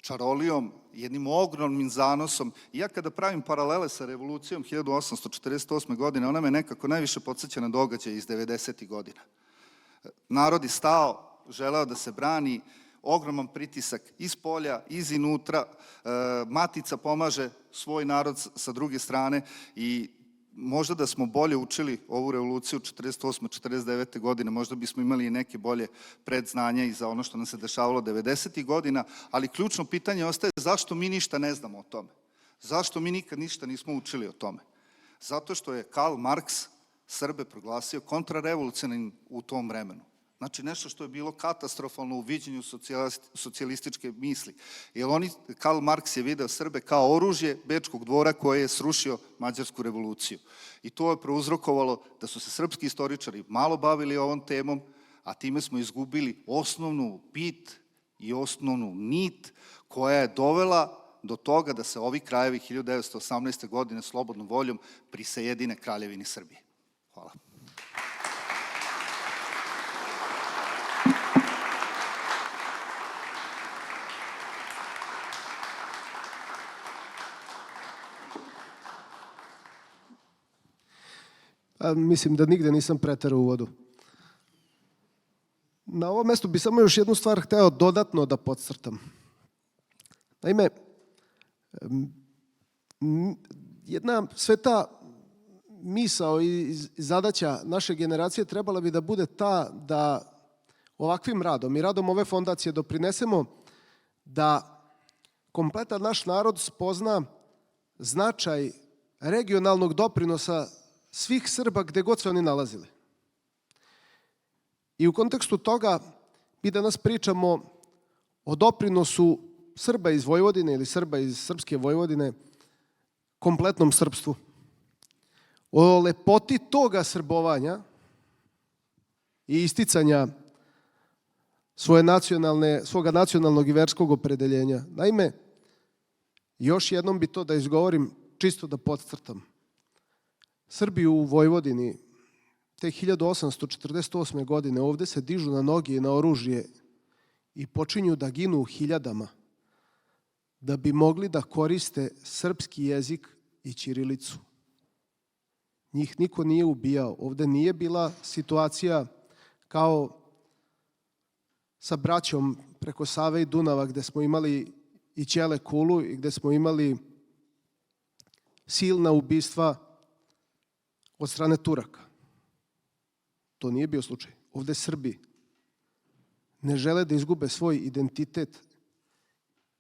čarolijom, jednim ogromnim zanosom. I ja kada pravim paralele sa revolucijom 1848. godine, ona me nekako najviše podsjeća na događaje iz 90. godina. Narod je stao, želeo da se brani, ogroman pritisak iz polja, iz inutra, matica pomaže svoj narod sa druge strane i možda da smo bolje učili ovu revoluciju 48. 49. godine, možda bismo imali i neke bolje predznanja i za ono što nam se dešavalo 90. godina, ali ključno pitanje ostaje zašto mi ništa ne znamo o tome? Zašto mi nikad ništa nismo učili o tome? Zato što je Karl Marks Srbe proglasio kontrarevolucionarnim u tom vremenu. Znači nešto što je bilo katastrofalno u viđenju socijalističke misli. Jer Karl Marks je video Srbe kao oružje Bečkog dvora koje je srušio Mađarsku revoluciju. I to je prouzrokovalo da su se srpski istoričari malo bavili ovom temom, a time smo izgubili osnovnu bit i osnovnu nit koja je dovela do toga da se ovi krajevi 1918. godine slobodnom voljom prisajedine Kraljevini Srbije. Hvala. Mislim da nigde nisam preterao u uvodu. Na ovom mestu bi samo još jednu stvar hteo dodatno da podcrtam. Naime, jedna sveta misao i zadaća naše generacije trebala bi da bude ta da ovakvim radom i radom ove fondacije doprinesemo da kompletan naš narod spozna značaj regionalnog doprinosa svih Srba gde god se oni nalazili. I u kontekstu toga mi danas pričamo o doprinosu Srba iz Vojvodine ili Srba iz Srpske Vojvodine kompletnom srpstvu. O lepoti toga srbovanja i isticanja svoga nacionalnog i verskog opredeljenja. Naime, još jednom bi to da izgovorim, čisto da podcrtam. Srbi u Vojvodini te 1848. godine ovde se dižu na noge i na oružje i počinju da ginu hiljadama da bi mogli da koriste srpski jezik i ćirilicu. Njih niko nije ubijao. Ovde nije bila situacija kao sa braćom preko Save i Dunava gde smo imali i Ćele Kulu i gde smo imali silna ubistva od strane Turaka. To nije bio slučaj. Ovde Srbi ne žele da izgube svoj identitet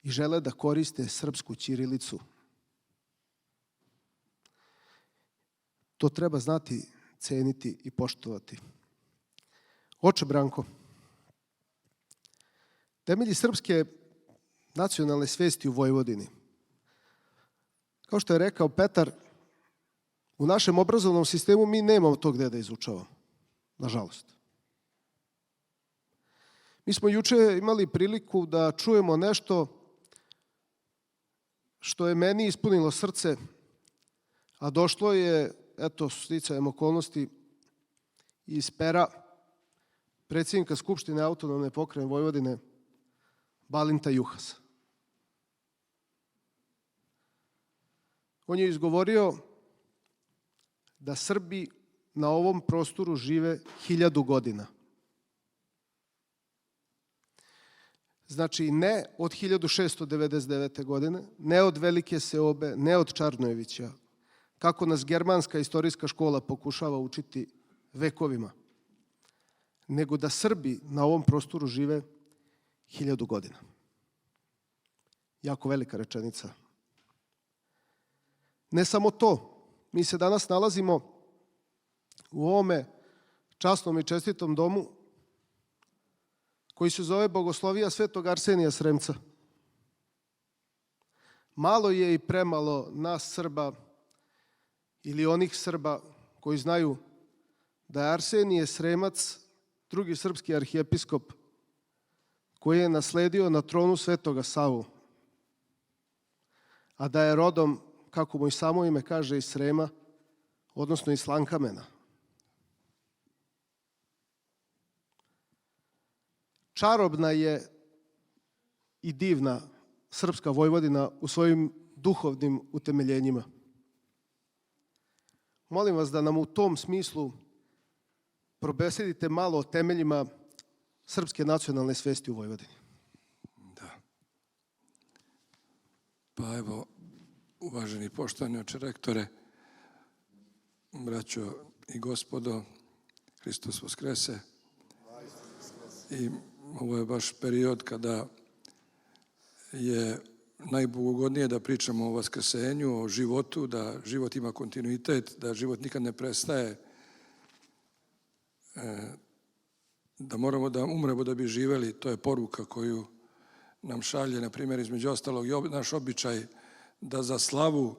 i žele da koriste srpsku ćirilicu. To treba znati, ceniti i poštovati. Oče Branko, temelji srpske nacionalne svesti u Vojvodini. Kao što je rekao Petar, u našem obrazovnom sistemu mi nemamo to gde da izučavamo, nažalost. Mi smo juče imali priliku da čujemo nešto što je meni ispunilo srce, a došlo je, eto, sticajem okolnosti, iz pera predsjednika Skupštine Autonomne pokrajine Vojvodine, Balinta Juhasa. On je izgovorio da Srbi na ovom prostoru žive 1000 godina. Znači, ne od 1699. godine, ne od Velike Seobe, ne od Čarnojevića, kako nas germanska istorijska škola pokušava učiti vekovima, nego da Srbi na ovom prostoru žive 1000 godina. Jako velika rečenica. Ne samo to, mi se danas nalazimo u ovome časnom i čestitom domu koji se zove Bogoslovija Svetog Arsenija Sremca. Malo je i premalo nas Srba ili onih Srba koji znaju da je Arsenije Sremac drugi srpski arhijepiskop koji je nasledio na tronu Svetoga Savu, a da je rodom, kako mu i samo ime kaže, iz Srema, odnosno iz Slankamena. Čarobna je i divna srpska Vojvodina u svojim duhovnim utemeljenjima. Molim vas da nam u tom smislu probesedite malo o temeljima srpske nacionalne svesti u Vojvodini. Da. Pa evo, uvaženi poštovani oče rektore, braćo i gospodo, Hristos Voskrese. I ovo je baš period kada je najbogogodnije da pričamo o vaskrsenju, o životu, da život ima kontinuitet, da život nikad ne prestaje, da moramo da umremo da bi živeli. To je poruka koju nam šalje, na primjer, između ostalog i naš običaj da za slavu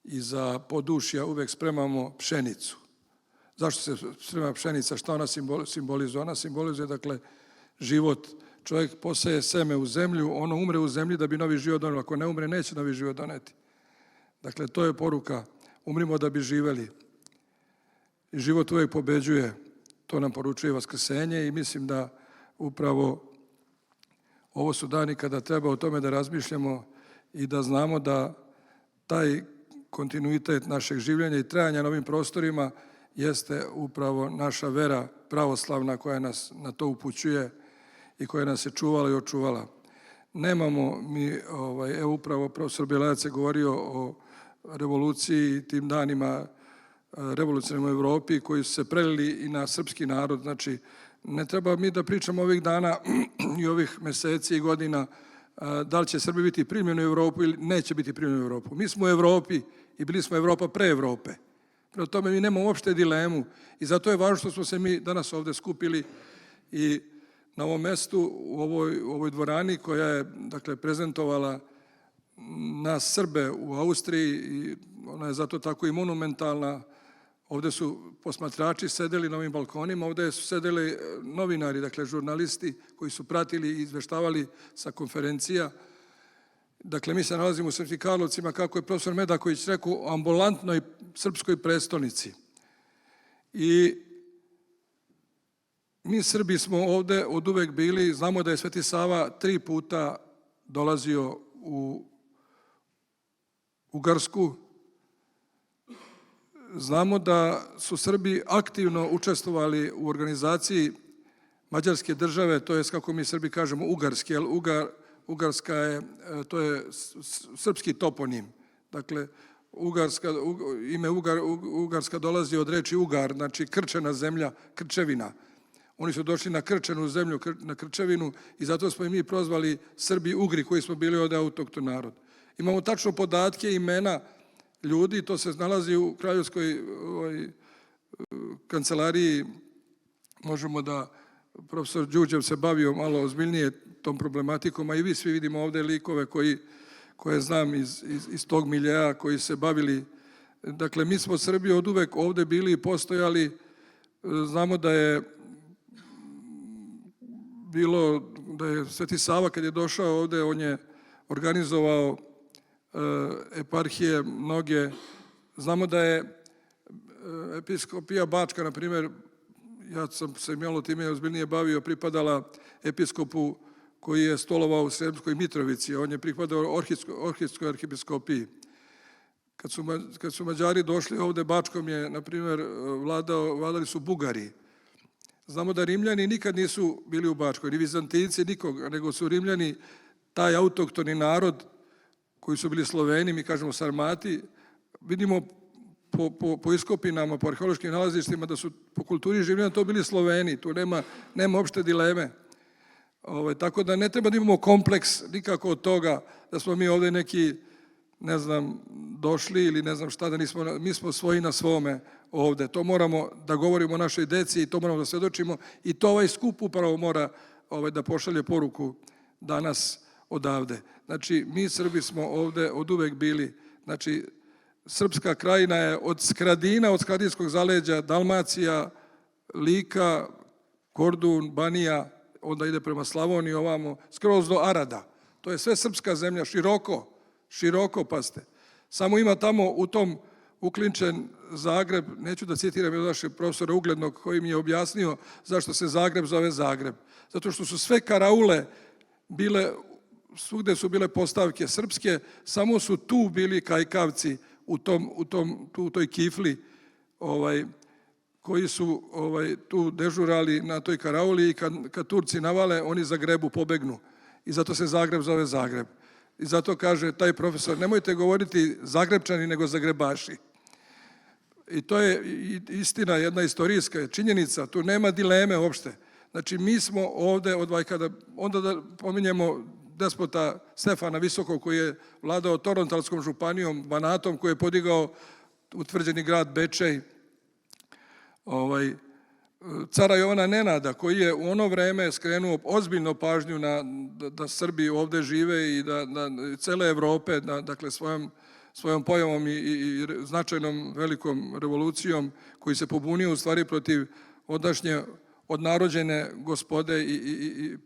i za podušja uvek spremamo pšenicu. Zašto se sprema pšenica? Šta ona simbolizuje? Ona simbolizuje, dakle, život. Čovjek poseje seme u zemlju, ono umre u zemlji da bi novi život donio. Ako ne umre, neće novi život doneti. Dakle, to je poruka. Umrimo da bi živeli. I život uvek pobeđuje. To nam poručuje vaskrsenje i mislim da upravo ovo su dani kada treba o tome da razmišljamo i da znamo da taj kontinuitet našeg življenja i trajanja na ovim prostorima jeste upravo naša vera pravoslavna koja nas na to upućuje i koja nas je čuvala i očuvala. Nemamo mi, evo upravo profesor Belajac je govorio o revoluciji i tim danima revolucionarnim u Evropi koji su se prelili i na srpski narod. Znači, ne treba mi da pričamo ovih dana i ovih meseci i godina da li će Srbi biti primljeni u Evropu ili neće biti primljeni u Evropu. Mi smo u Evropi i bili smo Evropa pre Evrope. Prema tome mi nemamo uopšte dilemu i zato je važno što smo se mi danas ovde skupili i na ovom mestu, u ovoj dvorani koja je, dakle, prezentovala nas Srbe u Austriji i ona je zato tako i monumentalna. Ovde su posmatrači sedeli na ovim balkonima, ovde su sedeli novinari, dakle, žurnalisti koji su pratili i izveštavali sa konferencija. Dakle, mi se nalazimo u Srpskim Karlovcima, kako je profesor Medaković rekao, u ambulantnoj srpskoj prestonici. I mi Srbi smo ovde od uvek bili, znamo da je Sveti Sava 3 puta dolazio u Ugarsku. Znamo da su Srbi aktivno učestvovali u organizaciji Mađarske države, to je, kako mi Srbi kažemo, Ugarski, jer Ugarska je, to je srpski toponim. Dakle, ime Ugarska dolazi od reči Ugar, znači krčena zemlja, krčevina. Oni su došli na krčenu zemlju, na krčevinu i zato smo i mi prozvali Srbi Ugri koji smo bili ovde autokton narod. Imamo tačno podatke, imena ljudi. To se nalazi u kraljevskoj kancelariji. Možemo da profesor Đurđev se bavio malo ozbiljnije tom problematikom, a i vi svi vidimo ovde likove koje znam iz tog miljea koji se bavili. Dakle, mi smo Srbi od uvek ovde bili i postojali. Znamo da je bilo, da je Sveti Sava kad je došao ovde, on je organizovao eparhije mnoge. Znamo da je episkopija Bačka, na primjer, ja sam se malo time ozbiljnije bavio, pripadala episkopu koji je stolovao u Sremskoj Mitrovici. On je pripadao Ohridskoj arhipiskopiji. Kad su Mađari došli ovde, Bačkom je, na primjer, vladali su Bugari. Znamo da Rimljani nikad nisu bili u Bačkoj, ni Vizantinci, nikoga, nego su Rimljani, taj autoktoni narod koji su bili Sloveni, mi kažemo Sarmati. Vidimo po iskopinama, po arheološkim nalazištima da su po kulturi življena to bili Sloveni, tu nema opšte dileme. Tako da ne treba da imamo kompleks nikako od toga da smo mi ovde neki, ne znam, došli ili ne znam šta, da mi smo svoji na svome ovde. To moramo da govorimo o našoj deci i to moramo da svedočimo i to ovaj skup upravo mora da pošalje poruku danas odavde. Znači, mi Srbi smo ovde od uvek bili, znači, Srpska krajina je od Skradina, od Skradinskog zaleđa, Dalmacija, Lika, Kordun, Banija, onda ide prema Slavoniji ovamo, skroz do Arada. To je sve srpska zemlja, široko, paste. Samo ima tamo u tom uklinčen Zagreb, neću da citiram od našeg profesora uglednog koji mi je objasnio zašto se Zagreb zove Zagreb. Zato što su sve karaule bile, svugde su bile postavke srpske, samo su tu bili kajkavci u toj kifli koji su tu dežurali na toj karauli i kad Turci navale, oni Zagrebu pobegnu. I zato se Zagreb zove Zagreb. I zato kaže taj profesor, nemojte govoriti Zagrebčani, nego Zagrebaši. I to je istina, jedna istorijska činjenica, tu nema dileme uopšte. Znači, mi smo ovde, onda da pominjemo despota Stefana Visokog, koji je vladao Torontalskom županijom, Banatom, koji je podigao utvrđeni grad Bečej, cara Jovana Nenada, koji je u ono vreme skrenuo ozbiljno pažnju da Srbi ovde žive i da cele Evrope, dakle svojom pojavom i značajnom velikom revolucijom, koji se pobunio u stvari protiv ondašnje odnarođene gospode i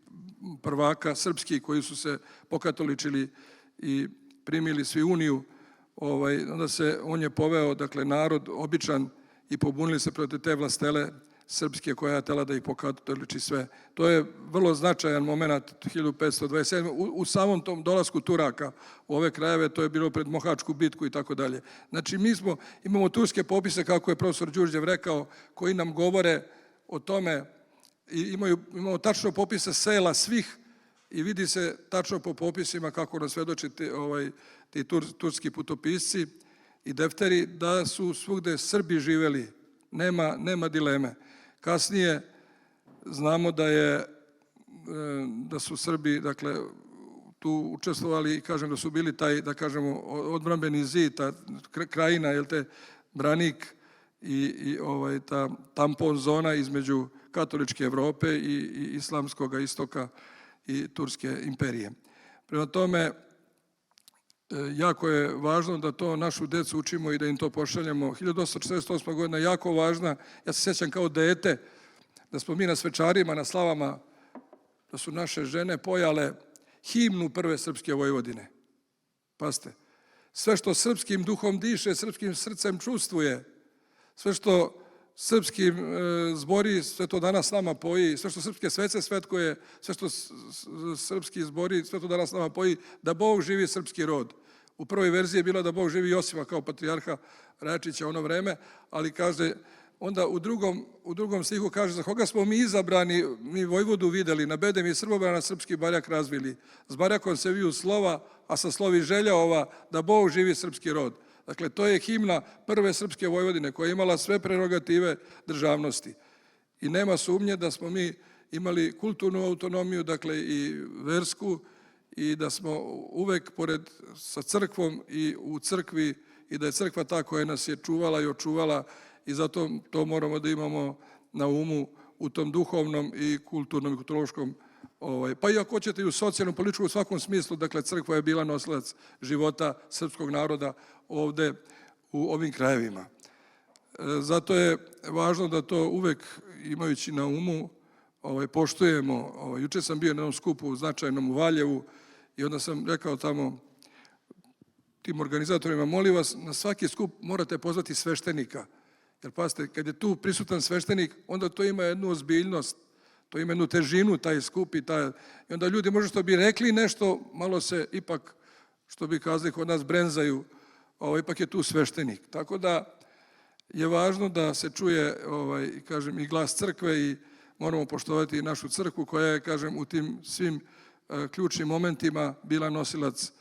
prvaka srpski koji su se pokatoličili i primili svi uniju, onda on je poveo, dakle, narod običan i pobunili se protiv te vlastele srpske koja je tela da ih pokatoliči sve. To je vrlo značajan moment 1527. U samom tom dolasku Turaka u ove krajeve, to je bilo pred Mohačku bitku i tako dalje. Znači, imamo turske popise, kako je profesor Đurđev rekao, koji nam govore o tome i imamo tačno popise sela svih i vidi se tačno po popisima, kako nas svedoči ti turski putopisci i defteri, da su svugde Srbi živeli, nema dileme. Kasnije znamo da su Srbi, dakle, tu učestvovali i kažem da su bili taj, da kažemo, odbrambeni zid, ta krajina, jel te, branik i ta tampon zona između katoličke Evrope i islamskog istoka i Turske imperije. Prema tome, jako je važno da to našu decu učimo i da im to pošaljemo. 1848. godina je jako važna. Ja se sjećam kao dete da smo mi na svečarima, na slavama, da su naše žene pojale himnu prve srpske Vojvodine. Pazite, sve što srpskim duhom diše, srpskim srcem čustvuje, sve što srpskim zbori, sve to danas nama poji, sve što srpske svece svetkuje, sve što srpski zbori, sve to danas nama poji, da Bog živi srpski rod. U prvoj verziji je bilo da Bog živi Josifa kao patrijarha Rajačića ono vreme, ali kaže, onda u drugom stihu kaže, za koga smo mi izabrani, mi Vojvodu videli, na bedem i Srbobrana srpski barjak razvili. S barjakom se viju slova, a sa slovi želja ova, da Bog živi srpski rod. Dakle, to je himna prve srpske Vojvodine koja je imala sve prerogative državnosti. I nema sumnje da smo mi imali kulturnu autonomiju, dakle i versku, i da smo uvek sa crkvom i u crkvi i da je crkva ta koja nas je čuvala i očuvala i zato to moramo da imamo na umu u tom duhovnom i kulturnom i kulturološkom, pa i ako hoćete i u socijalnom, političkom, u svakom smislu, dakle crkva je bila nosilac života srpskog naroda ovde u ovim krajevima. Zato je važno da to uvek imajući na umu poštujemo. Juče sam bio na jednom skupu značajnom u Valjevu i onda sam rekao tamo tim organizatorima, molim vas, na svaki skup morate pozvati sveštenika. Jer pazite, kad je tu prisutan sveštenik, onda to ima jednu ozbiljnost, to ima jednu težinu, taj skup i onda ljudi možda što bi rekli nešto, malo se ipak, što bi kazali kod nas, brenzaju, ipak je tu sveštenik. Tako da je važno da se čuje, kažem, i glas crkve i moramo poštovati i našu crkvu koja je, kažem, u tim svim ključnim momentima bila nosilac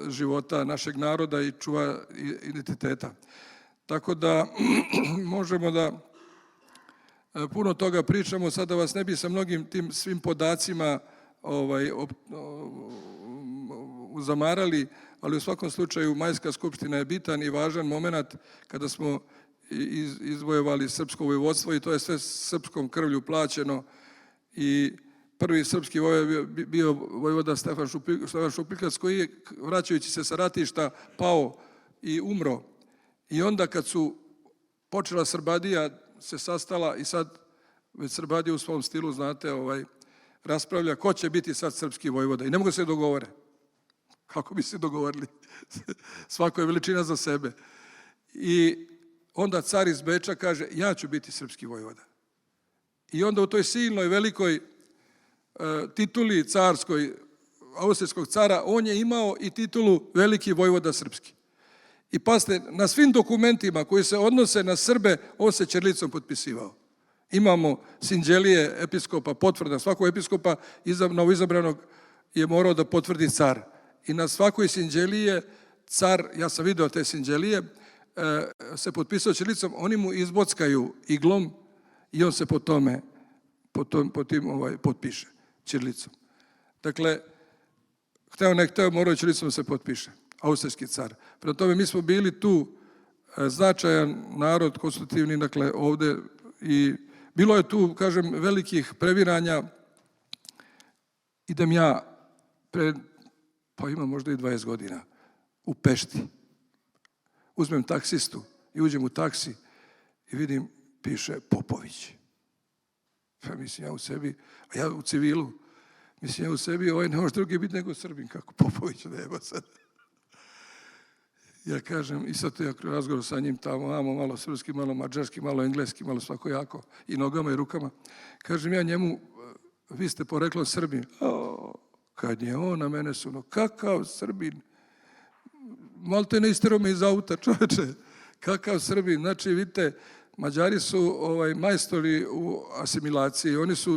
života našeg naroda i čuva identiteta. Tako da možemo da puno toga pričamo, sada vas ne bi sa mnogim tim svim podacima zamarali, ali u svakom slučaju Majska skupština je bitan i važan moment kada smo izvojevali srpsko vojvodstvo i to je sve srpskom krvlju plaćeno i prvi srpski vojvoda bio vojvoda Stefan Šupljikac koji je, vraćajući se sa ratišta, pao i umro. I onda kad su počela Srbadija se sastala i sad već Srbadija u svom stilu, znate, raspravlja ko će biti sad srpski vojvoda i ne mogu se dogovore. Kako bi se dogovorili? Svako je veličina za sebe. I onda car iz Beča kaže, ja ću biti srpski vojvoda. I onda u toj silnoj, velikoj tituli carskoj, austrijskog cara, on je imao i titulu veliki vojvoda srpski. I pazite, na svim dokumentima koji se odnose na Srbe, on se ćirilicom potpisivao. Imamo sinđelije episkopa, potvrda svakog episkopa novoizabranog je morao da potvrdi car. I na svakoj sinđelije car, ja sam video te sinđelije, se potpisao ćirilicom, oni mu izbockaju iglom i on se po tim potpiše ćirilicom. Dakle, hteo ne hteo, morao ćirilicom se potpiše, austrijski car. Prema tome, mi smo bili tu značajan narod, konstitutivni, dakle, ovde i bilo je tu, kažem, velikih previranja. Idem ja pa ima možda i 20 godina, u Pešti. Uzmem taksistu i uđem u taksi i vidim, piše Popović. Pa mislim ja u sebi, a ja u civilu, mislim ja u sebi, ne može drugi biti nego Srbin, kako Popović nema sad. Ja kažem, i sad to ja razgovor sa njim tamo, malo srpski, malo mađarski, malo engleski, malo svakojako, i nogama i rukama. Kažem ja njemu, vi ste poreklom Srbin. Kad je on na mene suno, kakav Srbin? Malte ne isterao me iz auta, čoveče. Kakav Srbin? Znači, vidite, Mađari su majstori u asimilaciji.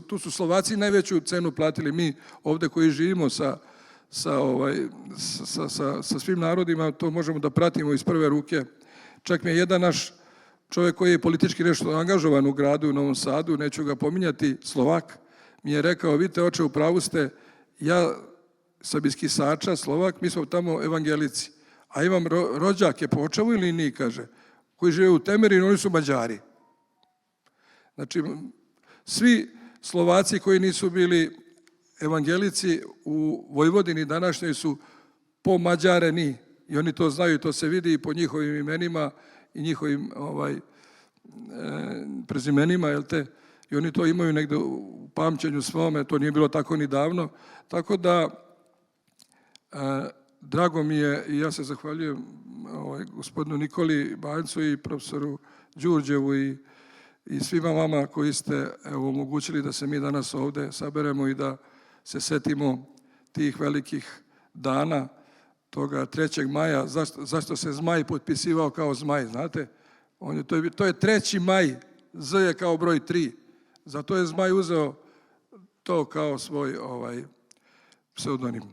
Tu su Slovaci najveću cenu platili. Mi ovde koji živimo sa svim narodima, to možemo da pratimo iz prve ruke. Čak mi je jedan naš čovjek koji je politički nešto angažovan u gradu u Novom Sadu, neću ga pominjati, Slovak, mi je rekao, vidite, oče, u pravu ste, ja sam iz Kisača, Slovak, mi smo tamo evangelici, a imam rođake po očevoj liniji, kaže, koji žive u Temerinu, oni su Mađari. Znači, svi Slovaci koji nisu bili evangelici u Vojvodini današnjoj su pomađareni i oni to znaju, to se vidi i po njihovim imenima i njihovim prezimenima, jel te? I oni to imaju negde u pamćenju svome, to nije bilo tako ni davno. Tako da, drago mi je i ja se zahvaljujem gospodinu Nikoli Banjcu i profesoru Đurđevu i svima vama koji ste omogućili da se mi danas ovde saberemo i da se setimo tih velikih dana, toga 3. maja. Zašto se Zmaj potpisivao kao Zmaj, znate? To je 3. maj, Z je kao broj 3. Zato je Zmaj uzeo to kao svoj pseudonim.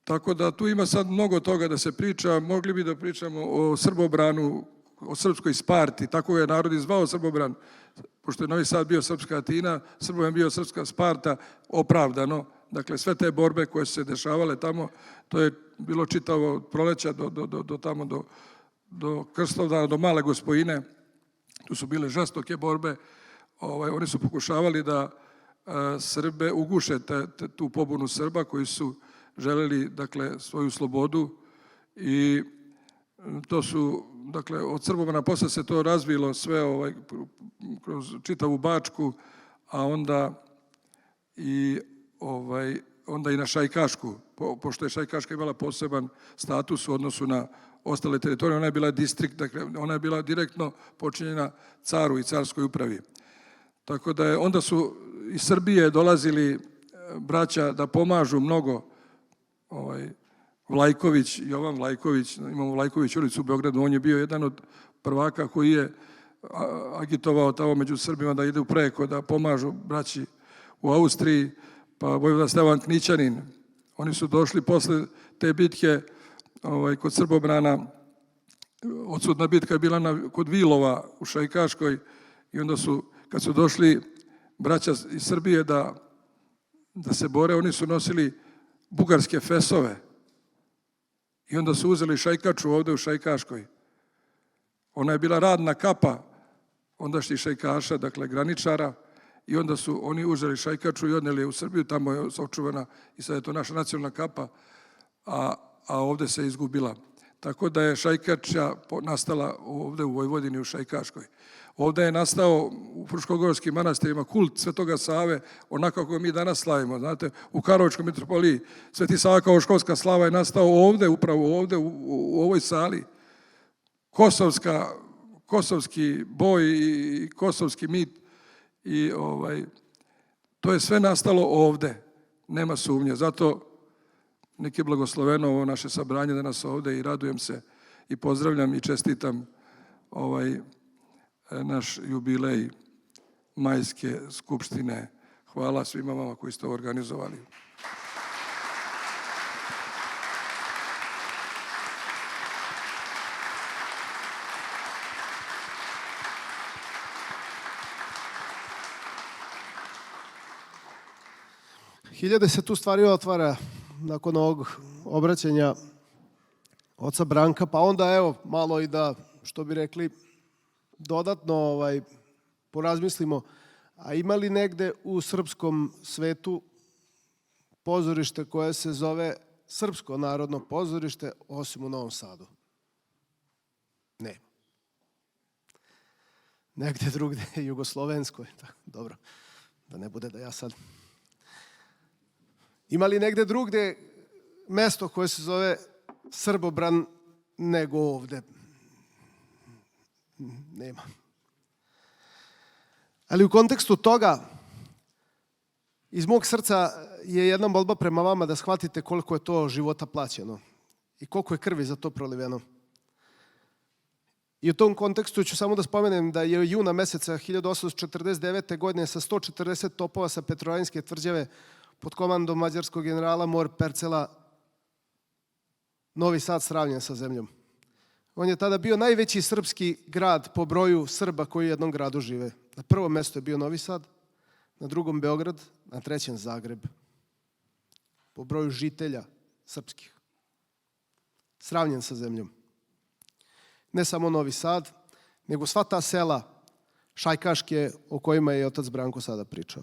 Tako da tu ima sad mnogo toga da se priča. Mogli bi da pričamo o Srbobranu, o srpskoj Sparti, tako je narod i zvao Srbobran, pošto je Novi Sad bio srpska Atina, Srbobran bio srpska Sparta, opravdano, dakle sve te borbe koje su se dešavale tamo, to je bilo čitavo od proleća do tamo do Krstovdana, do Male Gospojine, tu su bile žestoke borbe, oni su pokušavali da Srbe uguše tu pobunu Srba koji su želeli, dakle, svoju slobodu i to su, dakle, od Srbobana posle se to razvilo sve kroz čitavu Bačku, a onda i na Šajkašku, pošto je Šajkaška imala poseban status u odnosu na ostale teritorije, ona je bila distrikt, dakle, ona je bila direktno počinjena caru i carskoj upravi. Tako da onda su iz Srbije dolazili braća da pomažu mnogo, Vlajković, Jovan Vlajković, imamo Vlajković ulicu u Beogradu, on je bio jedan od prvaka koji je agitovao tamo među Srbima da ide preko, da pomažu braći u Austriji, pa vojvoda Stevan Knićanin. Oni su došli posle te bitke kod Srbobrana, odsudna bitka je bila kod Vilova u Šajkaškoj i onda su, kad su došli braća iz Srbije da se bore, oni su nosili bugarske fesove i onda su uzeli Šajkaču ovde u Šajkaškoj. Ona je bila radna kapa ondašnjih Šajkaša, dakle graničara, i onda su oni uzeli Šajkaču i odneli je u Srbiju, tamo je sačuvana i sad je to naša nacionalna kapa, a ovde se izgubila. Tako da je Šajkača nastala ovde u Vojvodini u Šajkaškoj. Ovde je nastao u Fruškogorskim manastirima kult Svetoga Save, onako kako mi danas slavimo. Znate, u Karlovačkoj mitropoliji Sveti Sava kao školska slava je nastao ovde, upravo ovde, u ovoj sali. Kosovski boj i kosovski mit i to je sve nastalo ovde, nema sumnje. Zato nek je blagosloveno ovo naše sabranje danas ovde i radujem se i pozdravljam i čestitam naš jubilej Majske skupštine. Hvala svima vama koji ste ovo organizovali. Hiljade se tu stvari otvara nakon ovog obraćanja oca Branka, pa onda evo malo i da, što bi rekli, dodatno porazmislimo, a ima li negde u srpskom svetu pozorište koje se zove Srpsko narodno pozorište osim u Novom Sadu? Ne. Negde drugde je jugoslovensko. Dobro, da ne bude da ja sad... Ima li negde drugde mesto koje se zove Srbobran nego ovde? Nema. Ali u kontekstu toga, iz mog srca je jedna molba prema vama da shvatite koliko je to života plaćeno i koliko je krvi za to proliveno. I u tom kontekstu ću samo da spomenem da je juna meseca 1849. godine sa 140 topova sa Petrovaradinske tvrđave pod komandom mađarskog generala Mor Percela Novi Sad sravnjen sa zemljom. On je tada bio najveći srpski grad po broju Srba koji u jednom gradu žive. Na prvom mestu je bio Novi Sad, na drugom Beograd, na trećem Zagreb. Po broju žitelja srpskih. Sravnjen sa zemljom. Ne samo Novi Sad, nego sva ta sela šajkaške o kojima je otac Branko sada pričao.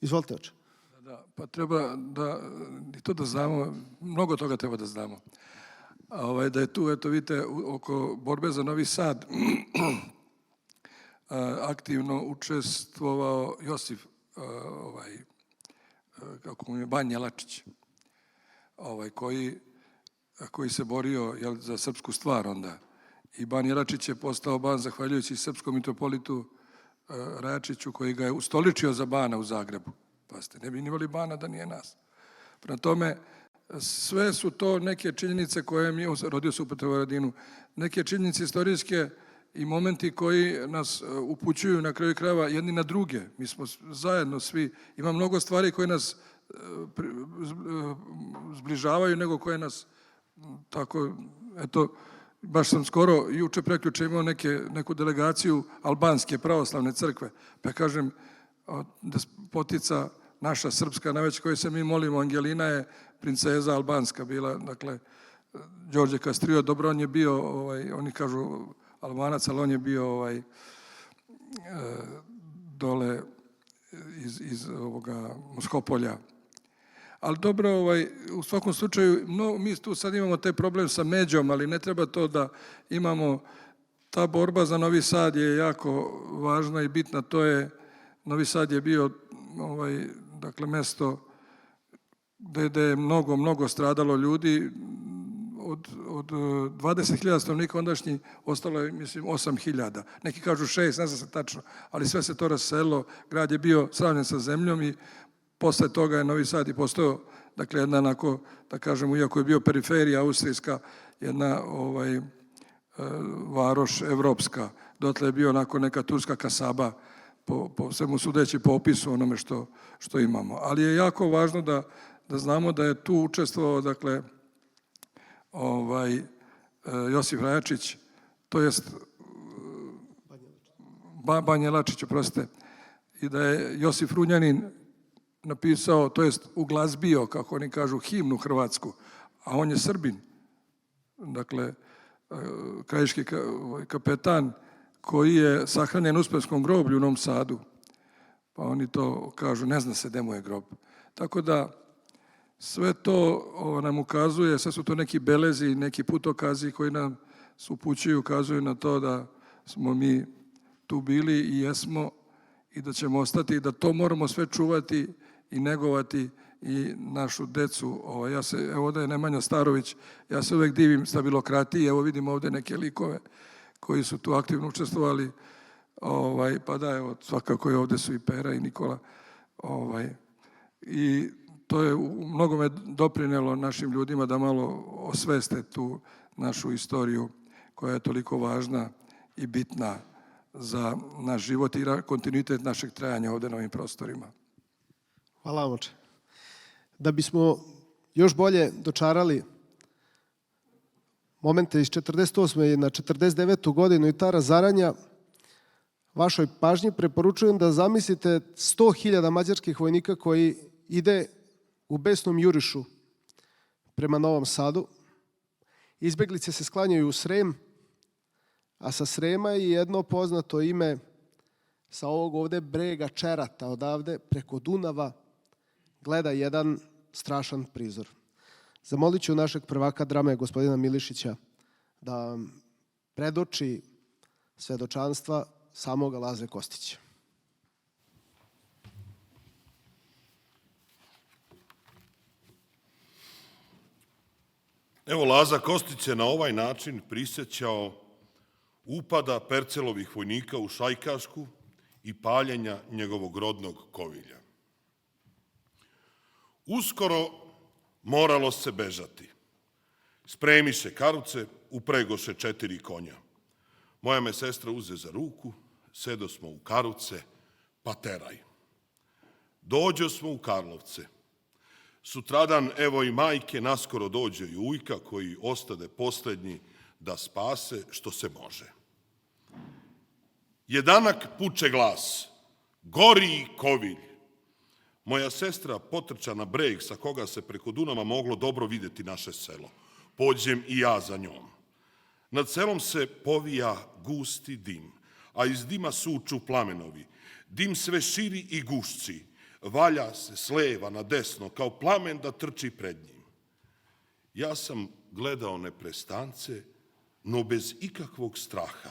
Izvolite, oče. Da, pa treba i to da znamo, mnogo toga treba da znamo. Da je tu, eto vidite, oko borbe za Novi Sad aktivno učestvovao Josif, kako mu je, Banja Lačić, koji se borio za srpsku stvar onda. I Banja Lačić je postao ban zahvaljujući srpskom mitropolitu Rajačiću koji ga je ustoličio za bana u Zagrebu. Pazite, ne bi imali bana da nije nas. Prema tome, sve su to neke činjenice koje mi, rodio se u Petrovaradinu, neke činjenice istorijske i momenti koji nas upućuju na kraju krajeva jedni na druge. Mi smo zajedno svi, ima mnogo stvari koje nas zbližavaju nego koje nas tako, eto, baš sam skoro, juče preključe imao neku delegaciju Albanske pravoslavne crkve, pa kažem, despotica naša srpska, najveć koju se mi molimo, Angelina je princeza albanska bila, dakle, Đorđe Kastrio, dobro, on je bio, oni kažu Albanac, ali on je bio dole iz ovoga Moskopolja. Ali dobro, u svakom slučaju, mi tu sad imamo taj problem sa međom, ali ne treba to da imamo. Ta borba za Novi Sad je jako važna i bitna. Novi Sad je bio dakle, mesto gde je mnogo stradalo ljudi. Od 20.000 stanovnika ondašnji ostalo je, mislim, 8.000. Neki kažu 6, ne znam se tačno, ali sve se to raselilo. Grad je bio sravnjen sa zemljom i posle toga je Novi Sad i postao, dakle, jedna onako, da kažemo, iako je bio periferija austrijska, jedna varoš evropska. Dotle je bio onako neka turska kasaba, po svemu sudeći po opisu onome što imamo. Ali je jako važno da znamo da je tu učestvovao, dakle, Josif Rajačić, to jest Banja Lačić, oprostite, i da je Josif Runjanin napisao, to jest uglazbio, kako oni kažu, himnu hrvatsku, a on je Srbin. Dakle, krajiški kapetan koji je sahranjen u Uspenskom groblju u Novom Sadu. Pa oni to kažu, ne zna se gde mu je grob. Tako da sve to nam ukazuje, sve su to neki belezi, neki putokazi koji nam upućuju, ukazuju na to da smo mi tu bili i jesmo i da ćemo ostati i da to moramo sve čuvati i negovati i našu decu. Evo ovde je Nemanja Starović, ja se uvek divim stabilokratiji, evo vidim ovde neke likove koji su tu aktivno učestvovali, pa da, evo, svakako je ovde su i Pera i Nikola, i to je u mnogome doprinelo našim ljudima da malo osveste tu našu istoriju koja je toliko važna i bitna za naš život i kontinuitet našeg trajanja ovde na ovim prostorima. Hvala vam, oče. Da bismo još bolje dočarali momente iz 48. na 49. godinu i ta razaranja, vašoj pažnji preporučujem da zamislite 100.000 mađarskih vojnika koji ide u besnom jurišu prema Novom Sadu. Izbeglice se sklanjaju u Srem, a sa Srema je jedno poznato ime sa ovog ovde brega Čerata, odavde preko Dunava gleda jedan strašan prizor. Zamolit ću našeg prvaka drame, gospodina Milišića, da predoči svedočanstva samoga Laze Kostića. Evo, Laza Kostić se na ovaj način prisjećao upada Percelovih vojnika u Šajkašku i paljenja njegovog rodnog Kovilja. Uskoro moralo se bežati. Spremiše karuce, upregoše 4 konja. Moja me sestra uze za ruku, sedo smo u karuce, pa teraj. Dođo smo u Karlovce. Sutradan, evo i majke, naskoro dođe i ujka koji ostade poslednji da spase što se može. Jedanak puče glas, gori Kovilj. Moja sestra potrča na breg sa koga se preko Dunava moglo dobro videti naše selo. Pođem i ja za njom. Nad selom se povija gusti dim, a iz dima suču plamenovi. Dim sve širi i gušći. Valja se s leva na desno kao plamen da trči pred njim. Ja sam gledao neprestance, no bez ikakvog straha.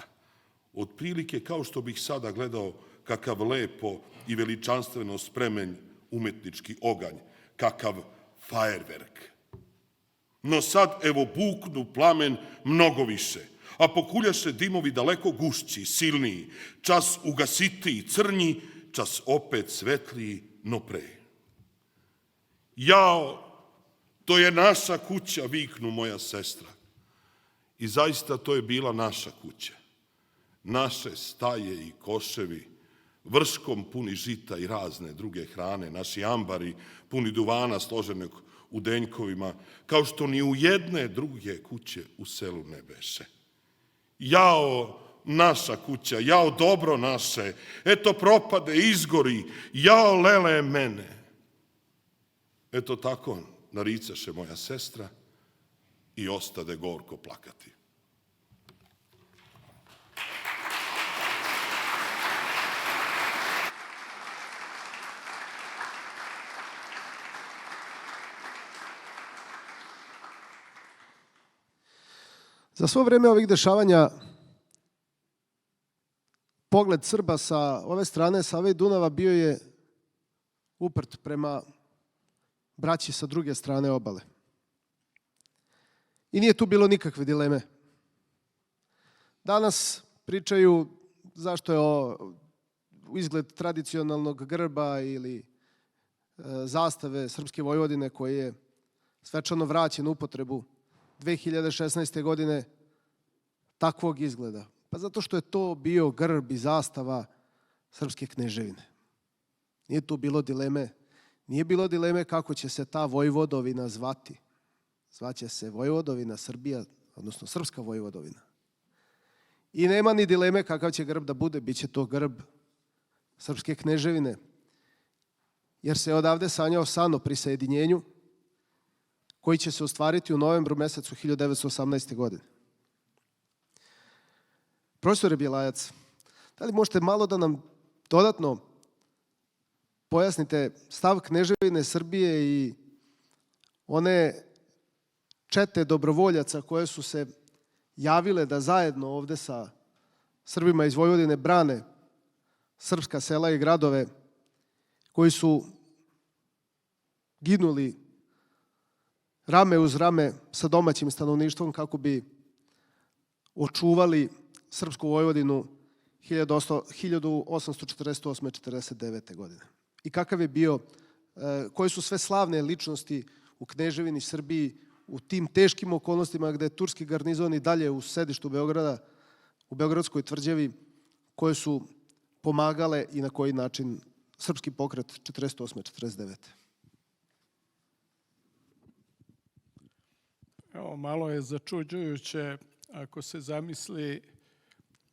Otprilike kao što bih sada gledao kakav lepo i veličanstveno spremen umetnički oganj, kakav fajerverk. No sad, evo, buknu plamen mnogo više, a pokuljaše dimovi daleko gušći, silniji, čas ugasitiji, crnji, čas opet svetliji, no pre. Jao, to je naša kuća, viknu moja sestra. I zaista to je bila naša kuća. Naše staje i koševi, vrškom puni žita i razne druge hrane, naši ambari puni duvana složenog u denjkovima, kao što ni u jedne druge kuće u selu ne beše. Jao, naša kuća, jao dobro naše, eto propade, izgori, jao lele mene. Eto tako naricaše moja sestra i ostade gorko plakati. Za svo vreme ovih dešavanja pogled Srba sa ove strane Save i Dunava bio je uprt prema braći sa druge strane obale. I nije tu bilo nikakve dileme. Danas pričaju zašto je izgled tradicionalnog grba ili zastave Srpske Vojvodine koji je svečano vraćen u upotrebu 2016. godine takvog izgleda. Pa zato što je to bio grb i zastava Srpske kneževine. Nije tu bilo dileme. Nije bilo dileme kako će se ta Vojvodovina zvati. Zvaće se Vojvodovina Srbija, odnosno Srpska Vojvodovina. I nema ni dileme kakav će grb da bude, bit će to grb Srpske kneževine. Jer se odavde sanjao san o prisajedinjenju koji će se ostvariti u novembru mesecu 1918. godine. Profesore Bjelajac, da li možete malo da nam dodatno pojasnite stav Kneževine Srbije i one čete dobrovoljaca koje su se javile da zajedno ovde sa Srbima iz Vojvodine brane srpska sela i gradove, koji su ginuli rame uz rame sa domaćim stanovništvom kako bi očuvali Srpsku Vojvodinu 1848-49. godine. I kakav je bio, koje su sve slavne ličnosti u Kneževini Srbiji u tim teškim okolnostima gde je turski garnizon i dalje u sedištu Beograda, u Beogradskoj tvrđavi, koje su pomagale i na koji način srpski pokret 48-49. Evo, malo je začuđujuće ako se zamisli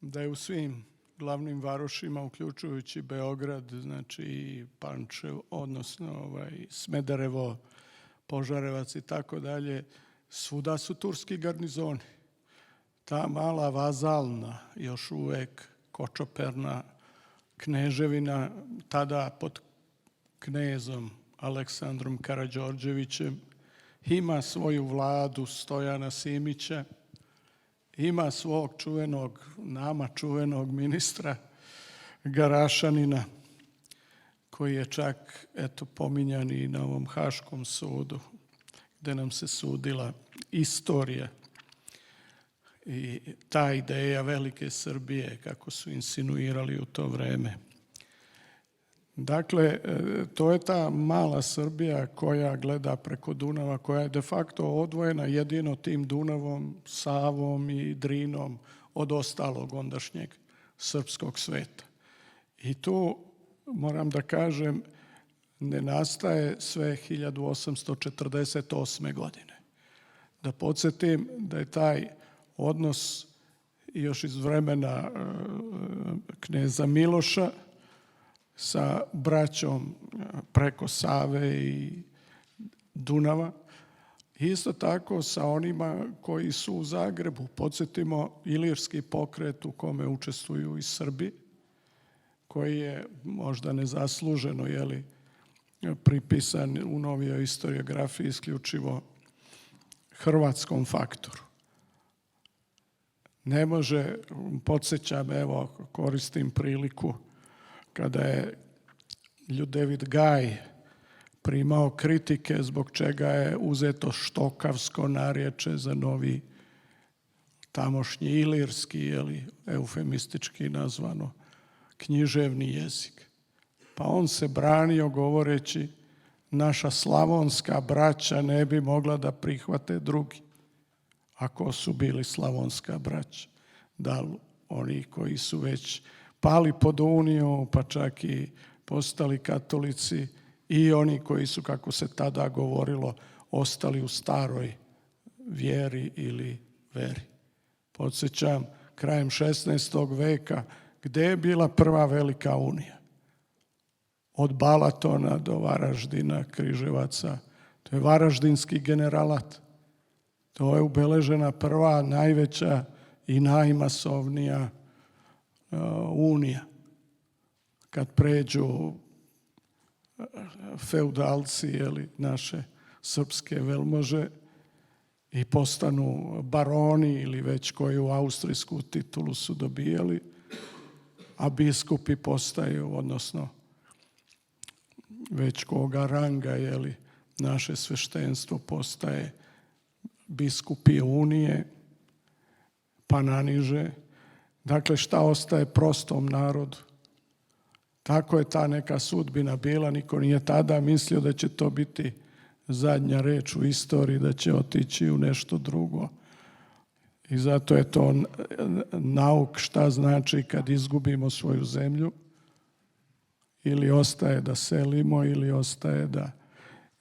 da je u svim glavnim varošima, uključujući Beograd, znači i Pančevo, odnosno Smederevo, Požarevac i tako dalje, svuda su turski garnizoni. Ta mala vazalna, još uvek kočoperna kneževina, tada pod knezom Aleksandrom Karađorđevićem, ima svoju vladu Stojana Simića, ima svog nama čuvenog ministra Garašanina, koji je čak, pominjan i na ovom Haškom sudu, gde nam se sudila istorija i ta ideja velike Srbije, kako su insinuirali u to vreme. Dakle, to je ta mala Srbija koja gleda preko Dunava, koja je de facto odvojena jedino tim Dunavom, Savom i Drinom od ostalog ondašnjeg srpskog sveta. I tu, moram da kažem, ne nastaje sve 1848. godine. Da podsjetim da je taj odnos još iz vremena kneza Miloša sa braćom preko Save i Dunava. Isto tako sa onima koji su u Zagrebu. Podsjetimo Ilirski pokret u kome učestvuju i Srbi, koji je možda nezasluženo pripisan u novijoj historiografiji isključivo hrvatskom faktoru. Ne može, podsjećam, koristim priliku, kada je Ljudevit Gaj primao kritike zbog čega je uzeto štokavsko narječje za novi tamošnji ilirski, eufemistički nazvano, književni jezik. Pa on se branio govoreći naša slavonska braća ne bi mogla da prihvate drugi. Ako su bili slavonska braća, da li oni koji su već pali pod uniju, pa čak i postali katolici, i oni koji su, kako se tada govorilo, ostali u staroj vjeri ili veri. Podsjećam, krajem 16. veka, gde je bila prva velika unija? Od Balatona do Varaždina, Križevaca, to je Varaždinski generalat. To je ubeležena prva, najveća i najmasovnija unija. Kad pređu feudalci, naše srpske velmože, i postanu baroni ili već koju austrijsku titulu su dobijali, a biskupi postaju, odnosno već koga ranga, naše sveštenstvo postaje biskupi unije, pa naniže. Dakle, šta ostaje prostom narodu? Tako je ta neka sudbina bila, niko nije tada mislio da će to biti zadnja reč u istoriji, da će otići u nešto drugo. I zato je to nauk šta znači kad izgubimo svoju zemlju, ili ostaje da selimo, ili ostaje da...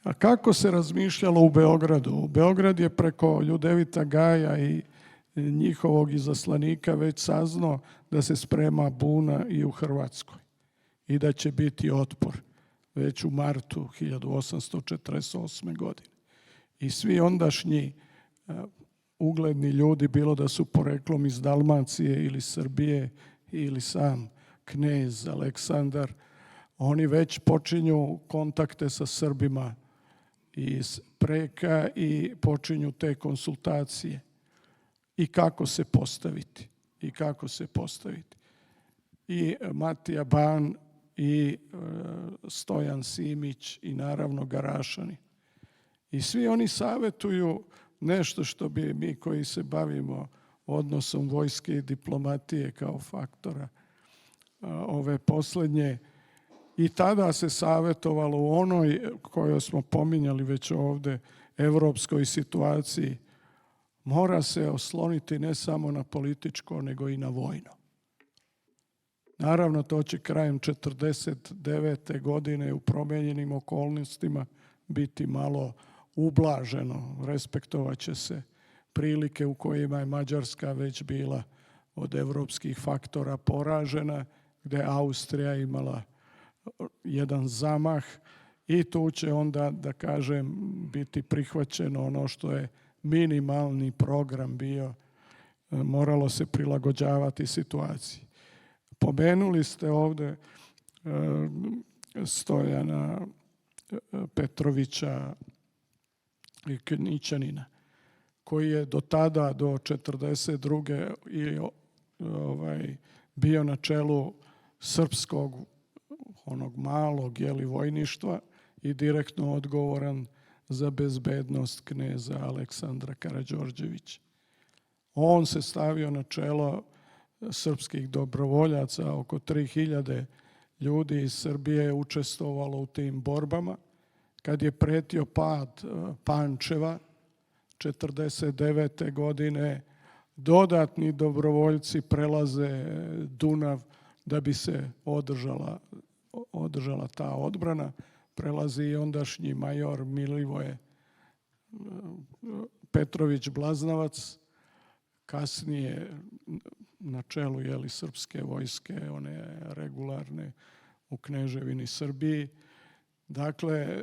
A kako se razmišljalo u Beogradu? Beograd je preko Ljudevita Gaja i njihovog izaslanika već saznao da se sprema buna i u Hrvatskoj i da će biti otpor već u martu 1848. godine. I svi ondašnji ugledni ljudi, bilo da su poreklom iz Dalmacije ili Srbije ili sam knez Aleksandar, oni već počinju kontakte sa Srbima iz preka i počinju te konsultacije. I kako se postaviti. I Matija Ban i Stojan Simić i naravno Garašani. I svi oni savjetuju nešto što bi mi koji se bavimo odnosom vojske i diplomatije kao faktora ove poslednje, i tada se savjetovalo u onoj kojoj smo pominjali već ovde, evropskoj situaciji, mora se osloniti ne samo na političko, nego i na vojno. Naravno, to će krajem 1949. godine u promenjenim okolnostima biti malo ublaženo. Respektovat će se prilike u kojima je Mađarska već bila od evropskih faktora poražena, gde Austrija imala jedan zamah i tu će onda, da kažem, biti prihvaćeno ono što je minimalni program bio. Moralo se prilagođavati situaciji. Pomenuli ste ovde Stojana Petrovića i Knićanina, koji je do tada, do 1942. Bio na čelu srpskog, onog malog vojništva i direktno odgovoran za bezbednost kneza Aleksandra Karađorđevića. On se stavio na čelo srpskih dobrovoljaca, oko 3000 ljudi iz Srbije je učestvovalo u tim borbama. Kad je pretio pad Pančeva 1949. godine, dodatni dobrovoljci prelaze Dunav da bi se održala ta odbrana. Prelazi i ondašnji major Milivoje Petrović Blaznavac, kasnije na čelu srpske vojske, one regularne u Kneževini Srbiji. Dakle,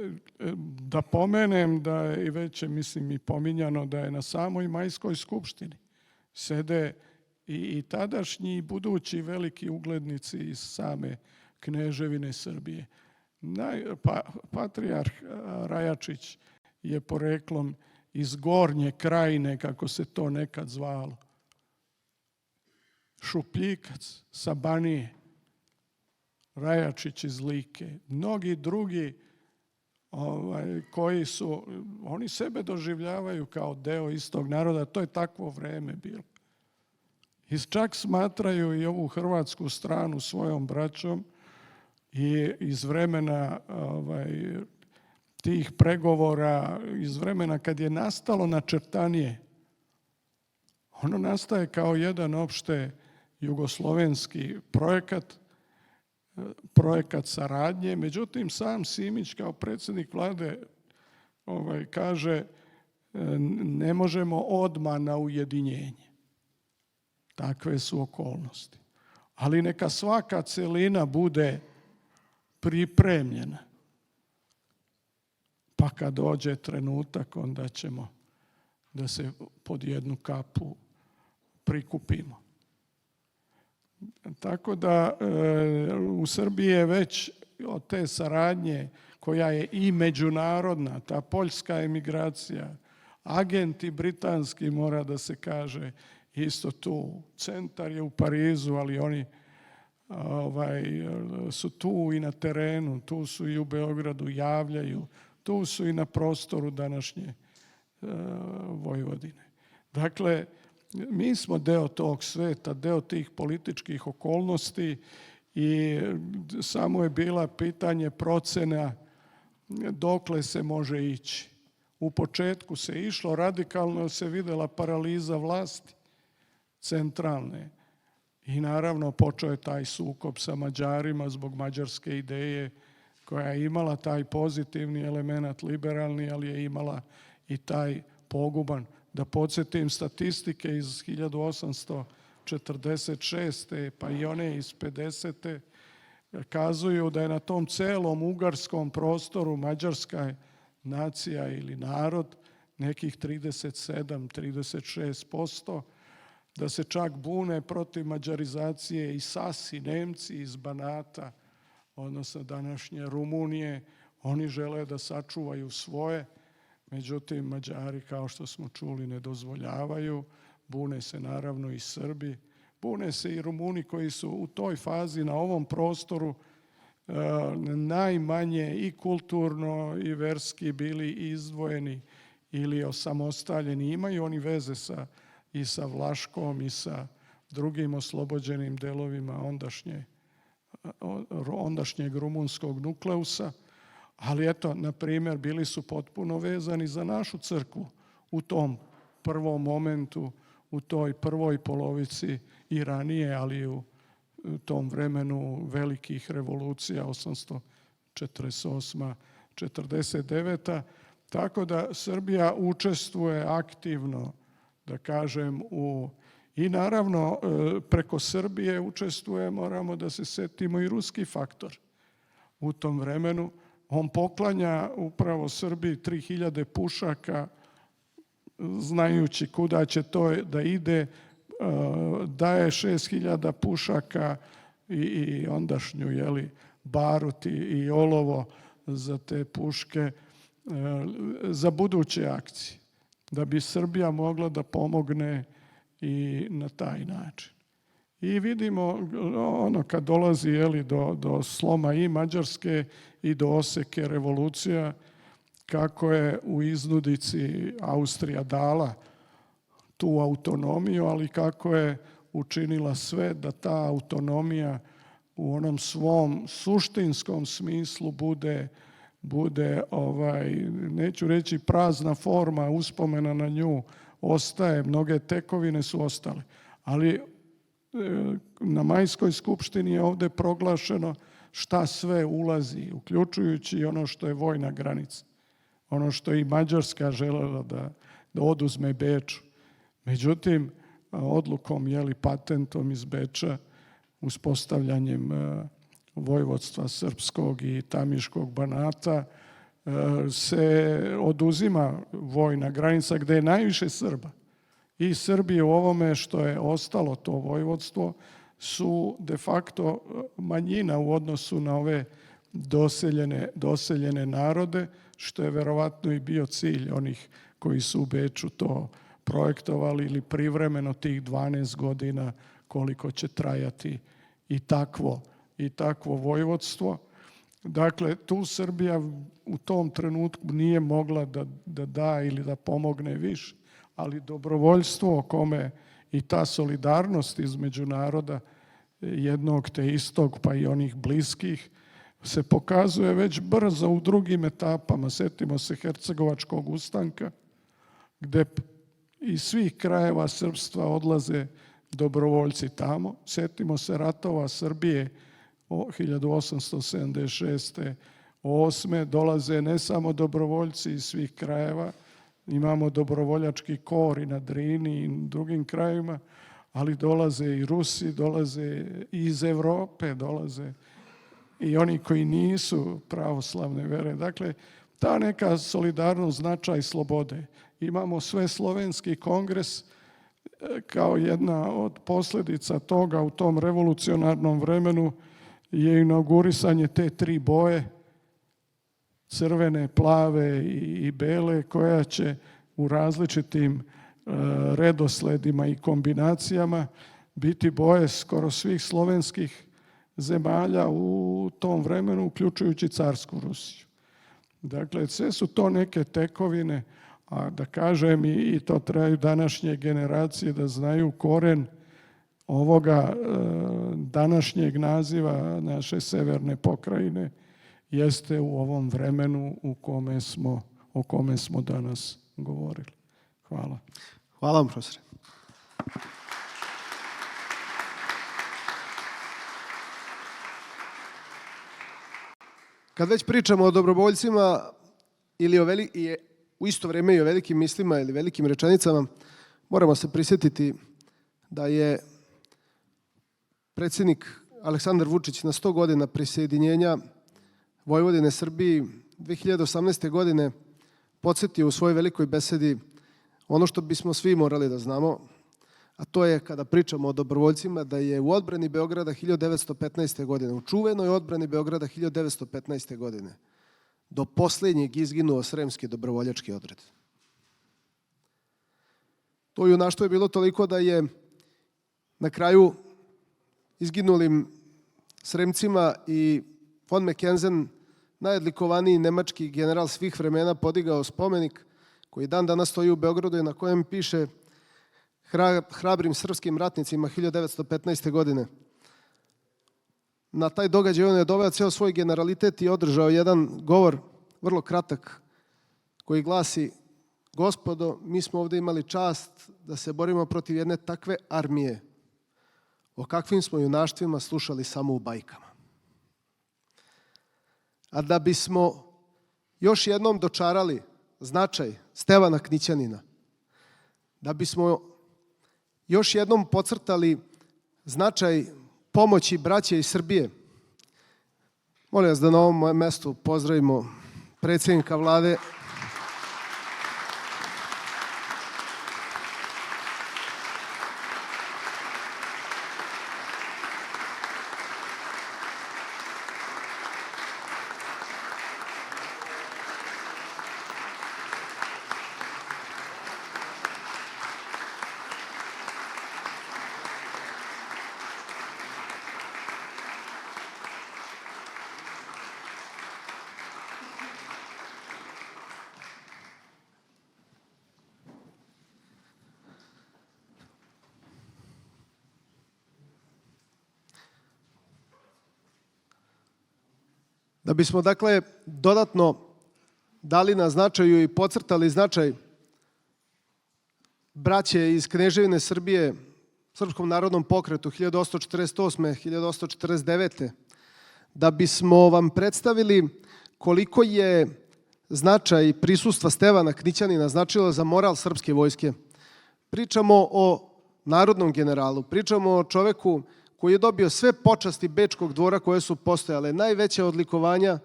da pomenem da je već i pominjano da je na samoj Majskoj skupštini sede i tadašnji i budući veliki uglednici iz same Kneževine Srbije. Patrijarh Rajačić je poreklom iz Gornje Krajine, kako se to nekad zvalo. Šupljikac sa Banije, Rajačić iz Like, mnogi drugi koji su, oni sebe doživljavaju kao deo istog naroda, to je takvo vreme bilo. I čak smatraju i ovu hrvatsku stranu svojom braćom i iz vremena tih pregovora, iz vremena kad je nastalo načrtanije, ono nastaje kao jedan opšte jugoslovenski projekat saradnje. Međutim, sam Simić kao predsjednik vlade kaže ne možemo odmah na ujedinjenje. Takve su okolnosti. Ali neka svaka celina bude pripremljena. Pa kad dođe trenutak, onda ćemo da se pod jednu kapu prikupimo. Tako da u Srbiji je već od te saradnje koja je i međunarodna, ta poljska emigracija, agenti britanski, mora da se kaže, isto tu. Centar je u Parizu, ali oni su tu i na terenu, tu su i u Beogradu, javljaju, tu su i na prostoru današnje Vojvodine. Dakle, mi smo deo tog sveta, deo tih političkih okolnosti i samo je bila pitanje procena dokle se može ići. U početku se išlo, radikalno se videla paraliza vlasti centralne i naravno počeo je taj sukob sa Mađarima zbog mađarske ideje koja je imala taj pozitivni element liberalni, ali je imala i taj poguban. Da podsjetim statistike iz 1846. pa i one iz 50. kazuju da je na tom celom ugarskom prostoru mađarska nacija ili narod nekih 37-36%, da se čak bune protiv mađarizacije i Sasi, Nemci iz Banata, odnosno današnje Rumunije, oni žele da sačuvaju svoje, međutim Mađari, kao što smo čuli, ne dozvoljavaju, bune se naravno i Srbi, bune se i Rumuni koji su u toj fazi na ovom prostoru najmanje i kulturno i verski bili izdvojeni ili osamostaljeni. Imaju oni veze i sa Vlaškom i sa drugim oslobođenim delovima ondašnjeg rumunskog nukleusa, ali eto, na primjer, bili su potpuno vezani za našu crkvu u tom prvom momentu, u toj prvoj polovici i ranije, ali u tom vremenu velikih revolucija, 848. 49. Tako da Srbija učestvuje aktivno, da kažem, i naravno preko Srbije učestvuje, moramo da se setimo, i ruski faktor u tom vremenu. On poklanja upravo Srbiji 3000 pušaka, znajući kuda će to da ide, daje 6000 pušaka i ondašnju barut i olovo za te puške za buduće akcije, da bi Srbija mogla da pomogne i na taj način. I vidimo kad dolazi do sloma i Mađarske i do oseke revolucija, kako je u iznudici Austrija dala tu autonomiju, ali kako je učinila sve da ta autonomija u onom svom suštinskom smislu bude, neću reći prazna forma, uspomena na nju ostaje, mnoge tekovine su ostale. Ali na Majskoj skupštini je ovde proglašeno šta sve ulazi, uključujući i ono što je vojna granica, ono što je i Mađarska želela da oduzme Beču. Međutim, odlukom, patentom iz Beča, uspostavljanjem vojvodstva srpskog i tamiškog Banata, se oduzima vojna granica gde je najviše Srba. I Srbije u ovome što je ostalo to vojvodstvo su de facto manjina u odnosu na ove doseljene narode, što je verovatno i bio cilj onih koji su u Beču to projektovali ili privremeno tih 12 godina koliko će trajati i takvo vojvodstvo. Dakle, tu Srbija u tom trenutku nije mogla da da ili da pomogne više, ali dobrovoljstvo o kome i ta solidarnost između naroda jednog te istog, pa i onih bliskih, se pokazuje već brzo u drugim etapama. Setimo se Hercegovačkog ustanka, gde iz svih krajeva srpstva odlaze dobrovoljci tamo. Setimo se ratova Srbije 1876. 8. dolaze ne samo dobrovoljci iz svih krajeva, imamo dobrovoljački kor i na Drini i drugim krajevima, ali dolaze i Rusi, dolaze i iz Evrope, dolaze i oni koji nisu pravoslavne vere. Dakle, ta neka solidarnost, značaj slobode. Imamo Sveslovenski kongres kao jedna od posljedica toga u tom revolucionarnom vremenu je inaugurisanje te 3 boje, crvene, plave i bele, koja će u različitim redosledima i kombinacijama biti boje skoro svih slovenskih zemalja u tom vremenu, uključujući carsku Rusiju. Dakle, sve su to neke tekovine, a da kažem i to trebaju današnje generacije da znaju koren ovoga današnjeg naziva naše severne pokrajine jeste u ovom vremenu o kome smo danas govorili. Hvala. Hvala vam, profesore. Kad već pričamo o dobrovoljcima ili u isto vrijeme i o velikim mislima ili velikim rečenicama, moramo se prisjetiti da je predsjednik Aleksandar Vučić na 100 godina prisjedinjenja Vojvodine Srbiji 2018. godine podsjetio u svojoj velikoj besedi ono što bismo svi morali da znamo, a to je kada pričamo o dobrovoljcima da je u odbrani Beograda 1915. godine, u čuvenoj odbrani Beograda 1915. godine, do posljednjeg izginuo Sremski dobrovoljački odred. To junaštvo je bilo toliko da je na kraju izginulim Sremcima i von Mackensen, najodlikovaniji nemački general svih vremena, podigao spomenik koji dan danas stoji u Beogradu i na kojem piše hrabrim srpskim ratnicima 1915. godine. Na taj događaj on je doveo ceo svoj generalitet i održao jedan govor, vrlo kratak, koji glasi: gospodo, mi smo ovdje imali čast da se borimo protiv jedne takve armije, o kakvim smo junaštvima slušali samo u bajkama. A da bismo još jednom dočarali značaj Stevana Knićanina, da bismo još jednom podcrtali značaj pomoći braće iz Srbije, molim vas da na ovom mestu pozdravimo predsjednika Vlade Da bismo, dakle, dodatno dali na značaju i podcrtali značaj braće iz Kneževine Srbije Srpskom narodnom pokretu 1848. 1849. Da bismo vam predstavili koliko je značaj prisustva Stevana Knićanina značilo za moral srpske vojske. Pričamo o narodnom generalu, pričamo o čoveku koji je dobio sve počasti Bečkog dvora koje su postojale, najveće odlikovanja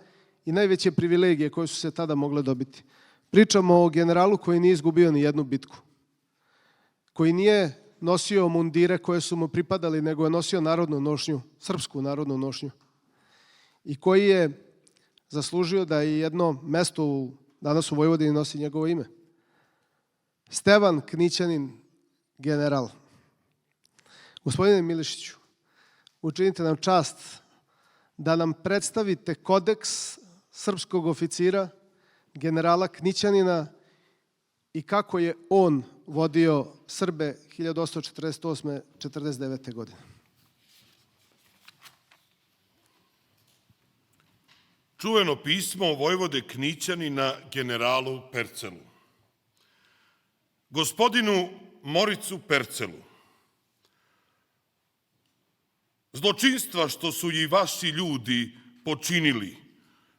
i najveće privilegije koje su se tada mogle dobiti. Pričamo o generalu koji nije izgubio ni jednu bitku, koji nije nosio mundire koje su mu pripadali, nego je nosio narodnu nošnju, srpsku narodnu nošnju, i koji je zaslužio da i jedno mesto danas u Vojvodini nosi njegovo ime. Stevan Knićanin, general. Gospodine Milišiću, učinite nam čast da nam predstavite kodeks srpskog oficira, generala Knićanina, i kako je on vodio Srbe 1848. 1949. godine. Čuveno pismo Vojvode Knićanina generalu Percelu. Gospodinu Moricu Percelu, zločinstva što su i vaši ljudi počinili,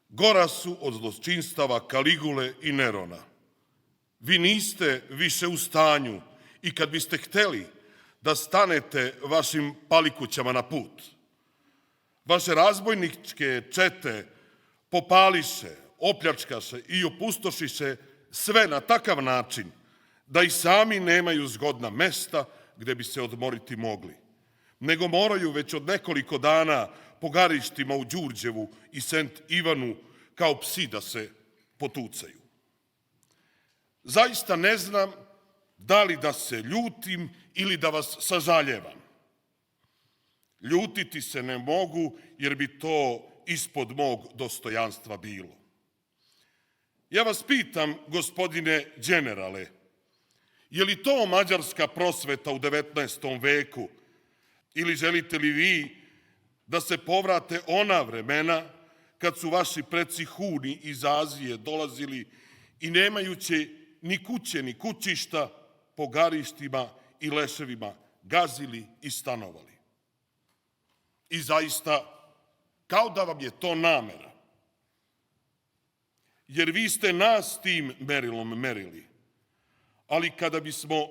gora su od zločinstava Kaligule i Nerona. Vi niste više u stanju, i kad biste hteli, da stanete vašim palikućama na put. Vaše razbojničke čete popališe, opljačkaše i opustošiše sve na takav način da i sami nemaju zgodna mesta gde bi se odmoriti mogli, nego moraju već od nekoliko dana po garištima u Đurđevu i Sent Ivanu kao psi da se potucaju. Zaista ne znam da li da se ljutim ili da vas sažaljevam. Ljutiti se ne mogu jer bi to ispod mog dostojanstva bilo. Ja vas pitam, gospodine generale, je li to mađarska prosveta u 19. veku ili želite li vi da se povrate ona vremena kad su vaši preci Huni iz Azije dolazili i nemajući ni kuće ni kućišta po garištima i leševima gazili i stanovali. I zaista, kao da vam je to namera. Jer vi ste nas tim merilom merili. Ali kada bismo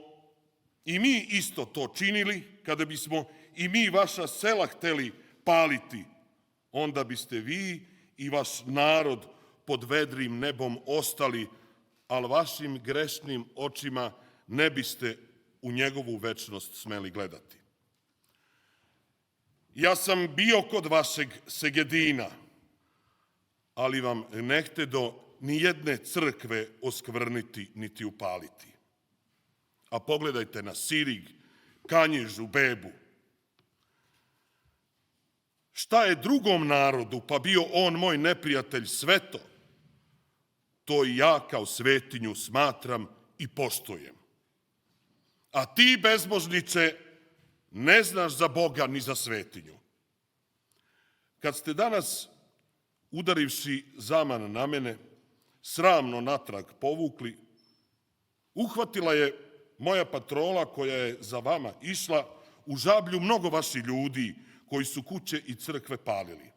i mi isto to činili, kada bismo i mi vaša sela hteli paliti, onda biste vi i vaš narod pod vedrim nebom ostali, ali vašim grešnim očima ne biste u njegovu večnost smeli gledati. Ja sam bio kod vašeg Segedina, ali vam ne htedo ni jedne crkve oskvrniti niti upaliti. A pogledajte na Sirig, Kanjižu, Bebu. Šta je drugom narodu, pa bio on moj neprijatelj, sveto, to i ja kao svetinju smatram i poštujem. A ti, bezbožniče, ne znaš za Boga ni za svetinju. Kad ste danas, udarivši zaman na mene, sramno natrag povukli, uhvatila je moja patrola koja je za vama išla u Žablju mnogo vaših ljudi koji su kuće i crkve palili.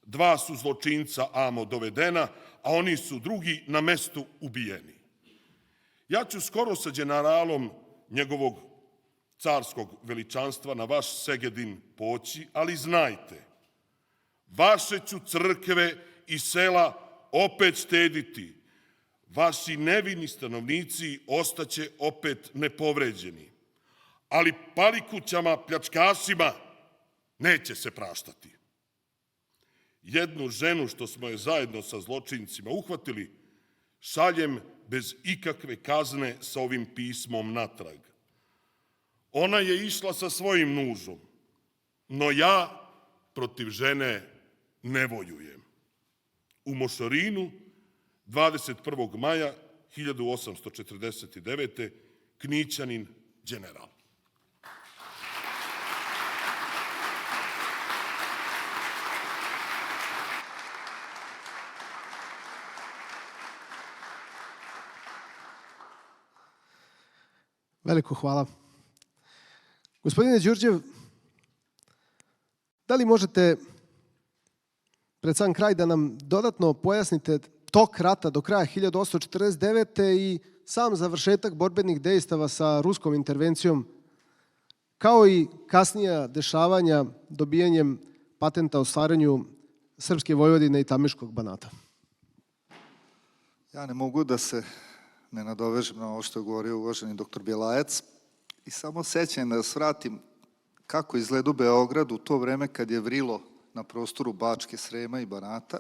2 su zločinca amo dovedena, a oni su drugi na mestu ubijeni. Ja ću skoro sa generalom njegovog carskog veličanstva na vaš Segedin poći, ali znajte, vaše ću crkve i sela opet štediti. Vaši nevini stanovnici ostaće opet nepovređeni. Ali palikućama, pljačkašima neće se praštati. Jednu ženu što smo je zajedno sa zločincima uhvatili, šaljem bez ikakve kazne sa ovim pismom natrag. Ona je išla sa svojim mužom, no ja protiv žene ne vojujem. U Mošorinu, 21. maja 1849. Knićanin general. Veliko hvala. Gospodine Đurđev, da li možete pred sam kraj da nam dodatno pojasnite tok rata do kraja 1849. i sam završetak borbenih dejstava sa ruskom intervencijom, kao i kasnija dešavanja dobijanjem patenta o stvaranju Srpske Vojvodine i Tamiškog Banata? Ja ne mogu da se ne nadovežem na ovo što je govorio uvaženi doktor Bjelajac i samo sećam da svratim kako izgleda u Beogradu u to vreme kad je vrilo na prostoru Bačke, Srema i Banata.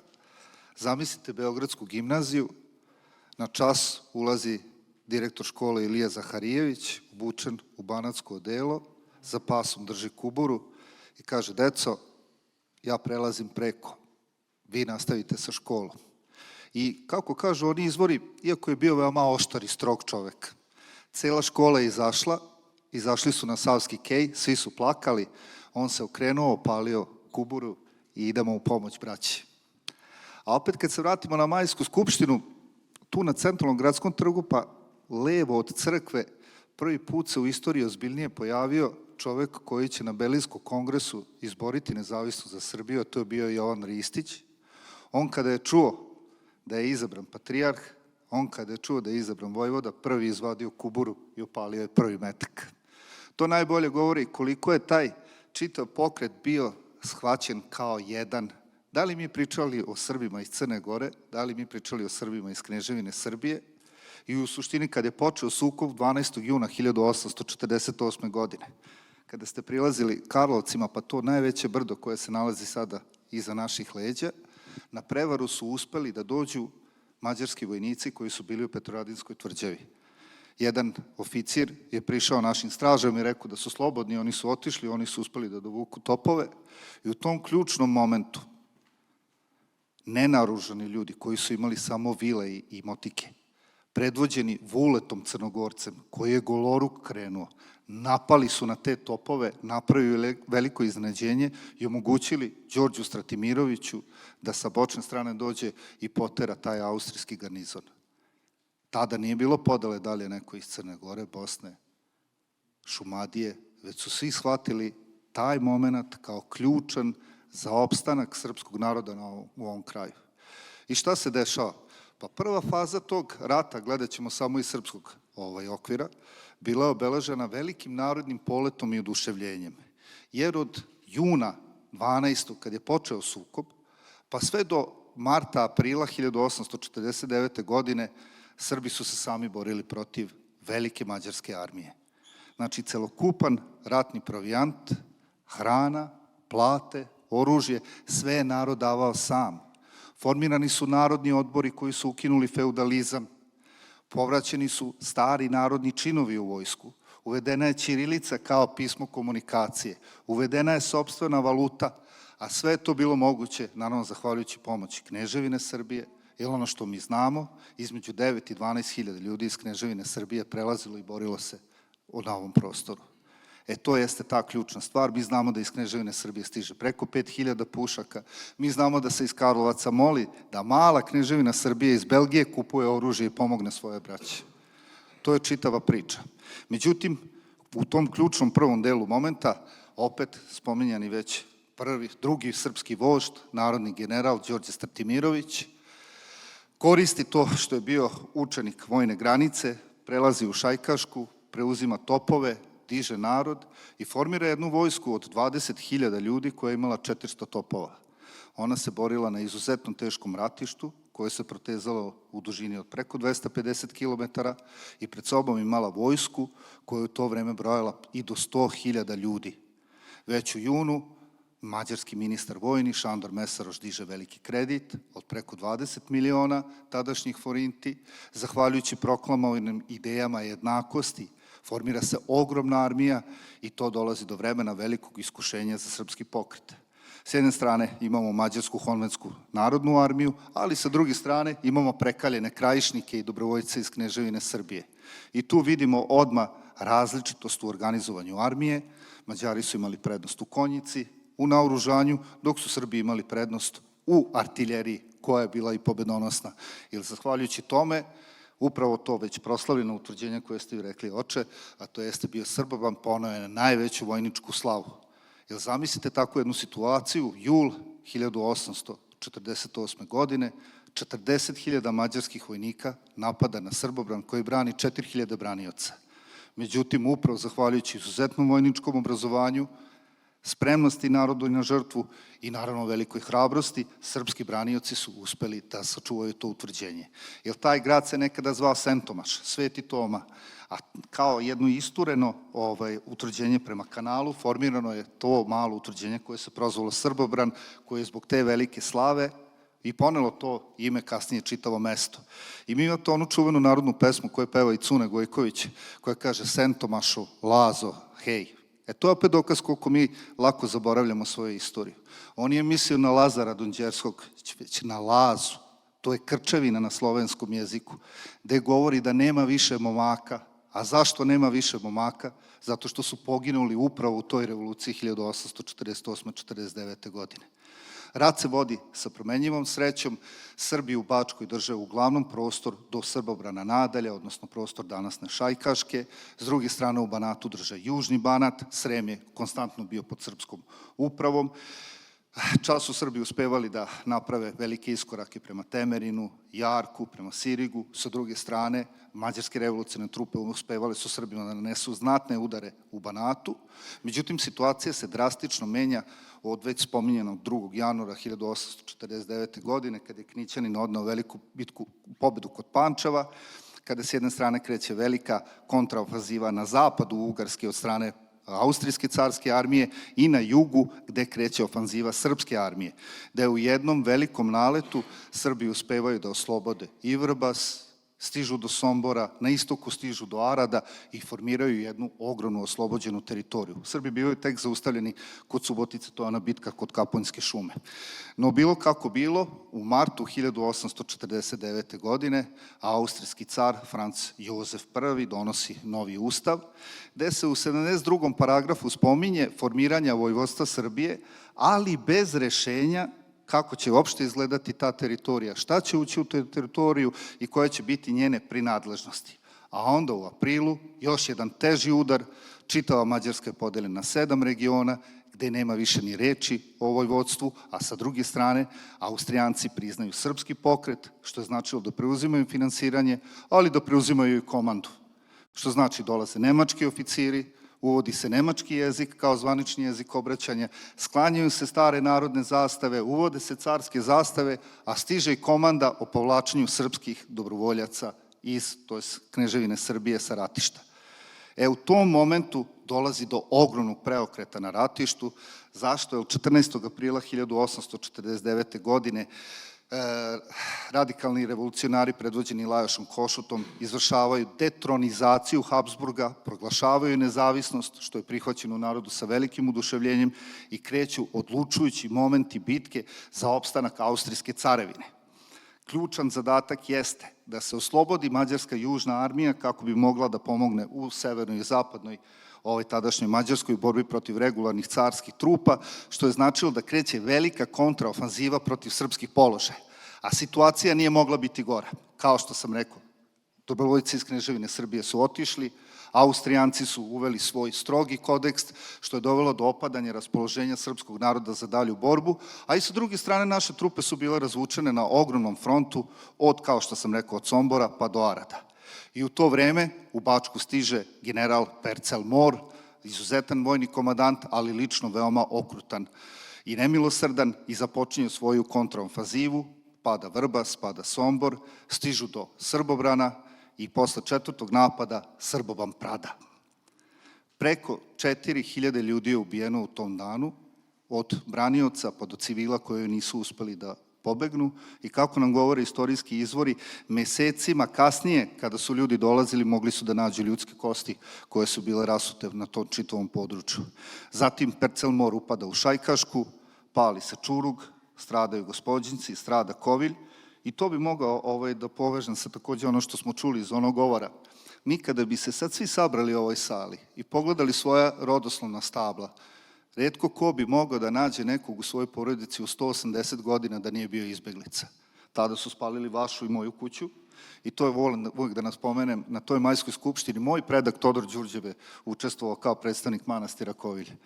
Zamislite Beogradsku gimnaziju, na čas ulazi direktor škole Ilija Zaharijević, obučen u banatsko odelo, za pasom drži kuburu i kaže: deco, ja prelazim preko, vi nastavite sa školom. I kako kažu oni izvori, iako je bio veoma oštar i strog čovek, cela škola je izašla, izašli su na Savski kej, svi su plakali, on se okrenuo, opalio kuburu i idemo u pomoć braći. A opet kad se vratimo na Majsku skupštinu, tu na centralnom gradskom trgu, pa levo od crkve, prvi put se u istoriji ozbiljnije pojavio čovek koji će na Berlinskom kongresu izboriti nezavisnost za Srbiju, a to je bio Jovan Ristić. On kada je čuo da je izabran patrijarh, on kada je čuo da je izabran vojvoda, prvi izvadio kuburu i upalio je prvi metak. To najbolje govori koliko je taj čitav pokret bio shvaćen kao jedan. Da li mi pričali o Srbima iz Crne Gore, da li mi pričali o Srbima iz Kneževine Srbije, i u suštini kad je počeo sukob 12. juna 1848. godine, kada ste prilazili Karlovcima, pa to najveće brdo koje se nalazi sada iza naših leđa, na prevaru su uspeli da dođu mađarski vojnici koji su bili u Petrovaradinskoj tvrđavi. Jedan oficir je prišao našim stražama i rekao da su slobodni, oni su otišli, oni su uspeli da dovuku topove i u tom ključnom momentu nenaružani ljudi koji su imali samo vile i motike, predvođeni Vuletom Crnogorcem, koji je goloruk krenuo, napali su na te topove, napravili veliko iznenađenje i omogućili Đorđu Stratimiroviću da sa bočne strane dođe i potera taj austrijski garnizon. Tada nije bilo podele da li je neko iz Crne Gore, Bosne, Šumadije, već su svi shvatili taj moment kao ključan za opstanak srpskog naroda u ovom kraju. I šta se dešava? Pa prva faza tog rata, gledat ćemo samo iz srpskog okvira, bila je obeležena velikim narodnim poletom i oduševljenjem. Jer od juna 12. kad je počeo sukob, pa sve do marta, aprila 1849. godine, Srbi su se sami borili protiv velike mađarske armije. Znači, celokupan ratni provijant, hrana, plate, oružje, sve je narod davao sam. Formirani su narodni odbori koji su ukinuli feudalizam, povraćeni su stari narodni činovi u vojsku, uvedena je ćirilica kao pismo komunikacije, uvedena je sopstvena valuta, a sve je to bilo moguće, naravno, zahvaljujući pomoći Kneževine Srbije, jer ono što mi znamo, između 9 i 12 hiljada ljudi iz Kneževine Srbije prelazilo i borilo se na ovom prostoru. To jeste ta ključna stvar. Mi znamo da iz Kneževine Srbije stiže preko 5000 pušaka. Mi znamo da se iz Karlovaca moli da mala Kneževina Srbije iz Belgije kupuje oružje i pomogne svoje braće. To je čitava priča. Međutim, u tom ključnom prvom delu momenta, opet spominjani već drugi srpski vožd, narodni general Đorđe Stratimirović, koristi to što je bio učenik vojne granice, prelazi u Šajkašku, preuzima topove, diže narod i formira jednu vojsku od 20.000 ljudi koja je imala 400 topova. Ona se borila na izuzetno teškom ratištu koje se protezalo u dužini od preko 250 km i pred sobom imala vojsku koja je u to vreme brojala i do 100.000 ljudi. Već u junu mađarski ministar vojni Šandor Mesaroš diže veliki kredit od preko 20 miliona tadašnjih forinti, zahvaljujući proklamovanim idejama jednakosti. Formira se ogromna armija i to dolazi do vremena velikog iskušenja za srpski pokret. S jedne strane imamo mađarsku honvetsku narodnu armiju, ali sa druge strane imamo prekaljene krajišnike i dobrovoljce iz Kneževine Srbije. I tu vidimo odmah različitost u organizovanju armije. Mađari su imali prednost u konjici, u naoružanju, dok su Srbi imali prednost u artiljeriji koja je bila i pobedonosna. Jer zahvaljujući tome, upravo to već proslavljeno utvrđenje koje ste vi rekli, oče, a to jeste bio Srboban, poneo je na najveću vojničku slavu. Jer zamislite takvu jednu situaciju, jul 1848. godine, 40.000 mađarskih vojnika napada na Srbobran koji brani 4.000 branioca. Međutim, upravo zahvaljujući izuzetnom vojničkom obrazovanju, spremnosti narodu na žrtvu i naravno velikoj hrabrosti, srpski branioci su uspeli da sačuvaju to utvrđenje. Jer taj grad se nekada zvao Sentomaš, Sveti Toma, a kao jedno istureno utvrđenje prema kanalu formirano je to malo utvrđenje koje se prozvalo Srbobran, koje je zbog te velike slave i ponelo to ime kasnije čitavo mesto. I mi imate onu čuvenu narodnu pesmu koju peva i Cune Gojković, koja kaže Sentomašu, Lazo, hej. To je opet dokaz koliko mi lako zaboravljamo svoju istoriju. On nije mislio na Lazara Dunđerskog, već na Lazu. To je krčevina na slovenskom jeziku, gde govori da nema više momaka. A zašto nema više momaka? Zato što su poginuli upravo u toj revoluciji 1848-49. godine. Rat se vodi sa promenljivom srećom. Srbi u Bačkoj drže uglavnom prostor do Srbobrana nadalje, odnosno prostor danasne Šajkaške. S druge strane u Banatu drže Južni Banat. Srem je konstantno bio pod srpskom upravom. Čas su Srbi uspevali da naprave velike iskorake prema Temerinu, Jarku, prema Sirigu. Sa druge strane, mađarske revolucionarne trupe uspevali su Srbima da nanesu znatne udare u Banatu. Međutim, situacija se drastično menja od već spominjenog 2. januara 1849. godine, kada je Knićanin odneo veliku pobedu kod Pančeva, kada s jedne strane kreće velika kontraofanziva na zapadu Ugarske od strane Austrijske carske armije i na jugu gde kreće ofanziva srpske armije, da je u jednom velikom naletu Srbi uspevaju da oslobode i Vrbas, stižu do Sombora, na istoku stižu do Arada i formiraju jednu ogromnu oslobođenu teritoriju. Srbi bivaju tek zaustavljeni kod Subotice, to je ona bitka kod Kaponjske šume. No bilo kako bilo, u martu 1849. godine austrijski car Franc Jozef I donosi novi ustav, gde se u 72. paragrafu spominje formiranja vojvodstva Srbije, ali bez rešenja kako će uopšte izgledati ta teritorija, šta će ući u tu teritoriju i koje će biti njene prinadležnosti. A onda u aprilu još jedan teži udar, čitava Mađarska je podeljena na 7 regiona, gde nema više ni reči o vojvodstvu, a sa druge strane Austrijanci priznaju srpski pokret, što je značilo da preuzimaju finansiranje, ali da preuzimaju i komandu. Što znači dolaze nemački oficiri, uvodi se nemački jezik kao zvanični jezik obraćanja, sklanjaju se stare narodne zastave, uvode se carske zastave, a stiže i komanda o povlačenju srpskih dobrovoljaca iz Kneževine Srbije sa ratišta. U tom momentu dolazi do ogromnog preokreta na ratištu. Zašto? Jer 14. aprila 1849. godine radikalni revolucionari predvođeni Lajošom Košutom izvršavaju detronizaciju Habsburga, proglašavaju nezavisnost, što je prihvaćeno u narodu sa velikim oduševljenjem, i kreću odlučujući momenti bitke za opstanak Austrijske carevine. Ključan zadatak jeste da se oslobodi Mađarska južna armija kako bi mogla da pomogne u severnoj i zapadnoj tadašnjoj Mađarskoj u borbi protiv regularnih carskih trupa, što je značilo da kreće velika kontraofanziva protiv srpskih položaja. A situacija nije mogla biti gora. Kao što sam rekao, dobrovoljci iz Kneževine Srbije su otišli, Austrijanci su uveli svoj strogi kodeks, što je dovelo do opadanja raspoloženja srpskog naroda za dalju borbu, a i sa druge strane naše trupe su bile razvučene na ogromnom frontu od, kao što sam rekao, od Sombora pa do Arada. I u to vreme u Bačku stiže general Percel Mor, izuzetan vojni komadant, ali lično veoma okrutan i nemilosrdan, i započinju svoju kontraofanzivu, pada Vrbas, pada Sombor, stižu do Srbobrana i posle 4. napada Srboban Prada. Preko 4000 ljudi je ubijeno u tom danu, od branioca pa do civila koji nisu uspeli da pobegnu, i kako nam govore istorijski izvori, mesecima kasnije, kada su ljudi dolazili, mogli su da nađu ljudske kosti koje su bile rasute na tom čitavom području. Zatim Percel Mor upada u Šajkašku, pali se Čurug, stradaju Gospođinci, strada Kovilj, i to bi mogao da povežem sa takođe ono što smo čuli iz onog govora. Mi kada bi se sad svi sabrali u ovoj sali i pogledali svoja rodoslovna stabla, retko ko bi mogao da nađe nekog u svojoj porodici u 180 godina da nije bio izbeglica. Tada su spalili vašu i moju kuću, i to je, volim uvijek da nas pomenem, na toj majskoj skupštini moj predak Todor Đurđebe učestvovao kao predstavnik manastira Kovilje.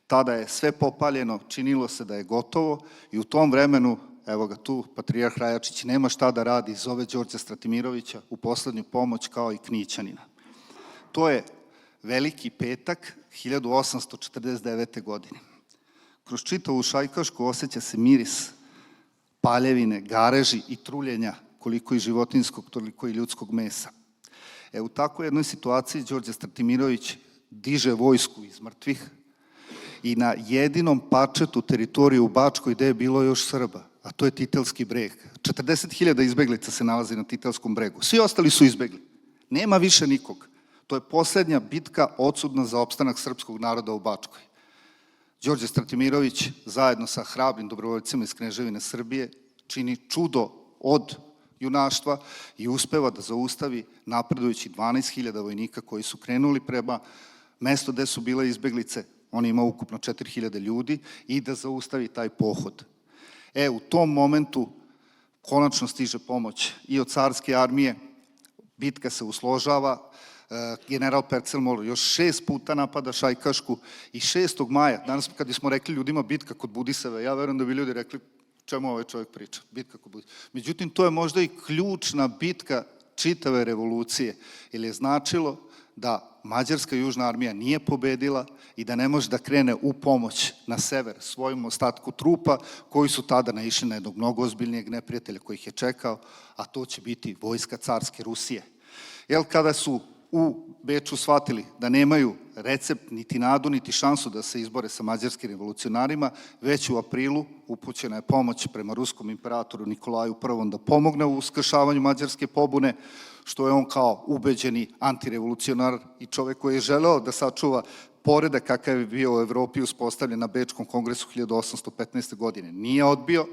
Tada je sve popaljeno, činilo se da je gotovo, i u tom vremenu, evo ga tu, patrijarh Rajačić nema šta da radi, zove Đorđa Stratimirovića u poslednju pomoć, kao i Knićanina. To je Veliki petak 1849. godine. Kroz čitavu Šajkašku osjeća se miris paljevine, gareži i truljenja, koliko i životinjskog, toliko i ljudskog mesa. U takvoj jednoj situaciji Đorđe Stratimirović diže vojsku iz mrtvih i na jedinom parčetu teritorije u Bačkoj gde je bilo još Srba, a to je Titelski breg. 40.000 izbeglica se nalazi na Titelskom bregu. Svi ostali su izbegli. Nema više nikog. To je poslednja bitka odsudna za opstanak srpskog naroda u Bačkoj. Đorđe Stratimirović zajedno sa hrabrim dobrovoljcima iz Kneževine Srbije čini čudo od junaštva i uspeva da zaustavi napredujući 12.000 vojnika koji su krenuli prema mesto gde su bile izbeglice, on ima ukupno 4.000 ljudi, i da zaustavi taj pohod. U tom momentu konačno stiže pomoć i od carske armije, bitka se usložava, general Percelmol još 6 puta napada Šajkašku i 6. maja, danas kad smo rekli ljudima bitka kod Budisave, ja verujem da bi ljudi rekli čemu ovaj čovjek priča, bitka kod Budisave. Međutim, to je možda i ključna bitka čitave revolucije, jer je značilo da mađarska južna armija nije pobedila i da ne može da krene u pomoć na sever svojim ostatku trupa koji su tada naišli na jednog mnogo ozbiljnijeg neprijatelja koji ih je čekao, a to će biti vojska carske Rusije. Jer kada su u Beču shvatili da nemaju recept, niti nadu, niti šansu da se izbore sa mađarskim revolucionarima, već u aprilu upućena je pomoć prema ruskom imperatoru Nikolaju I da pomogne u uskršavanju mađarske pobune, što je on kao ubeđeni antirevolucionar i čovek koji je želeo da sačuva poredak kakav je bio u Evropi uspostavljen na Bečkom kongresu 1815. godine. Nije odbio,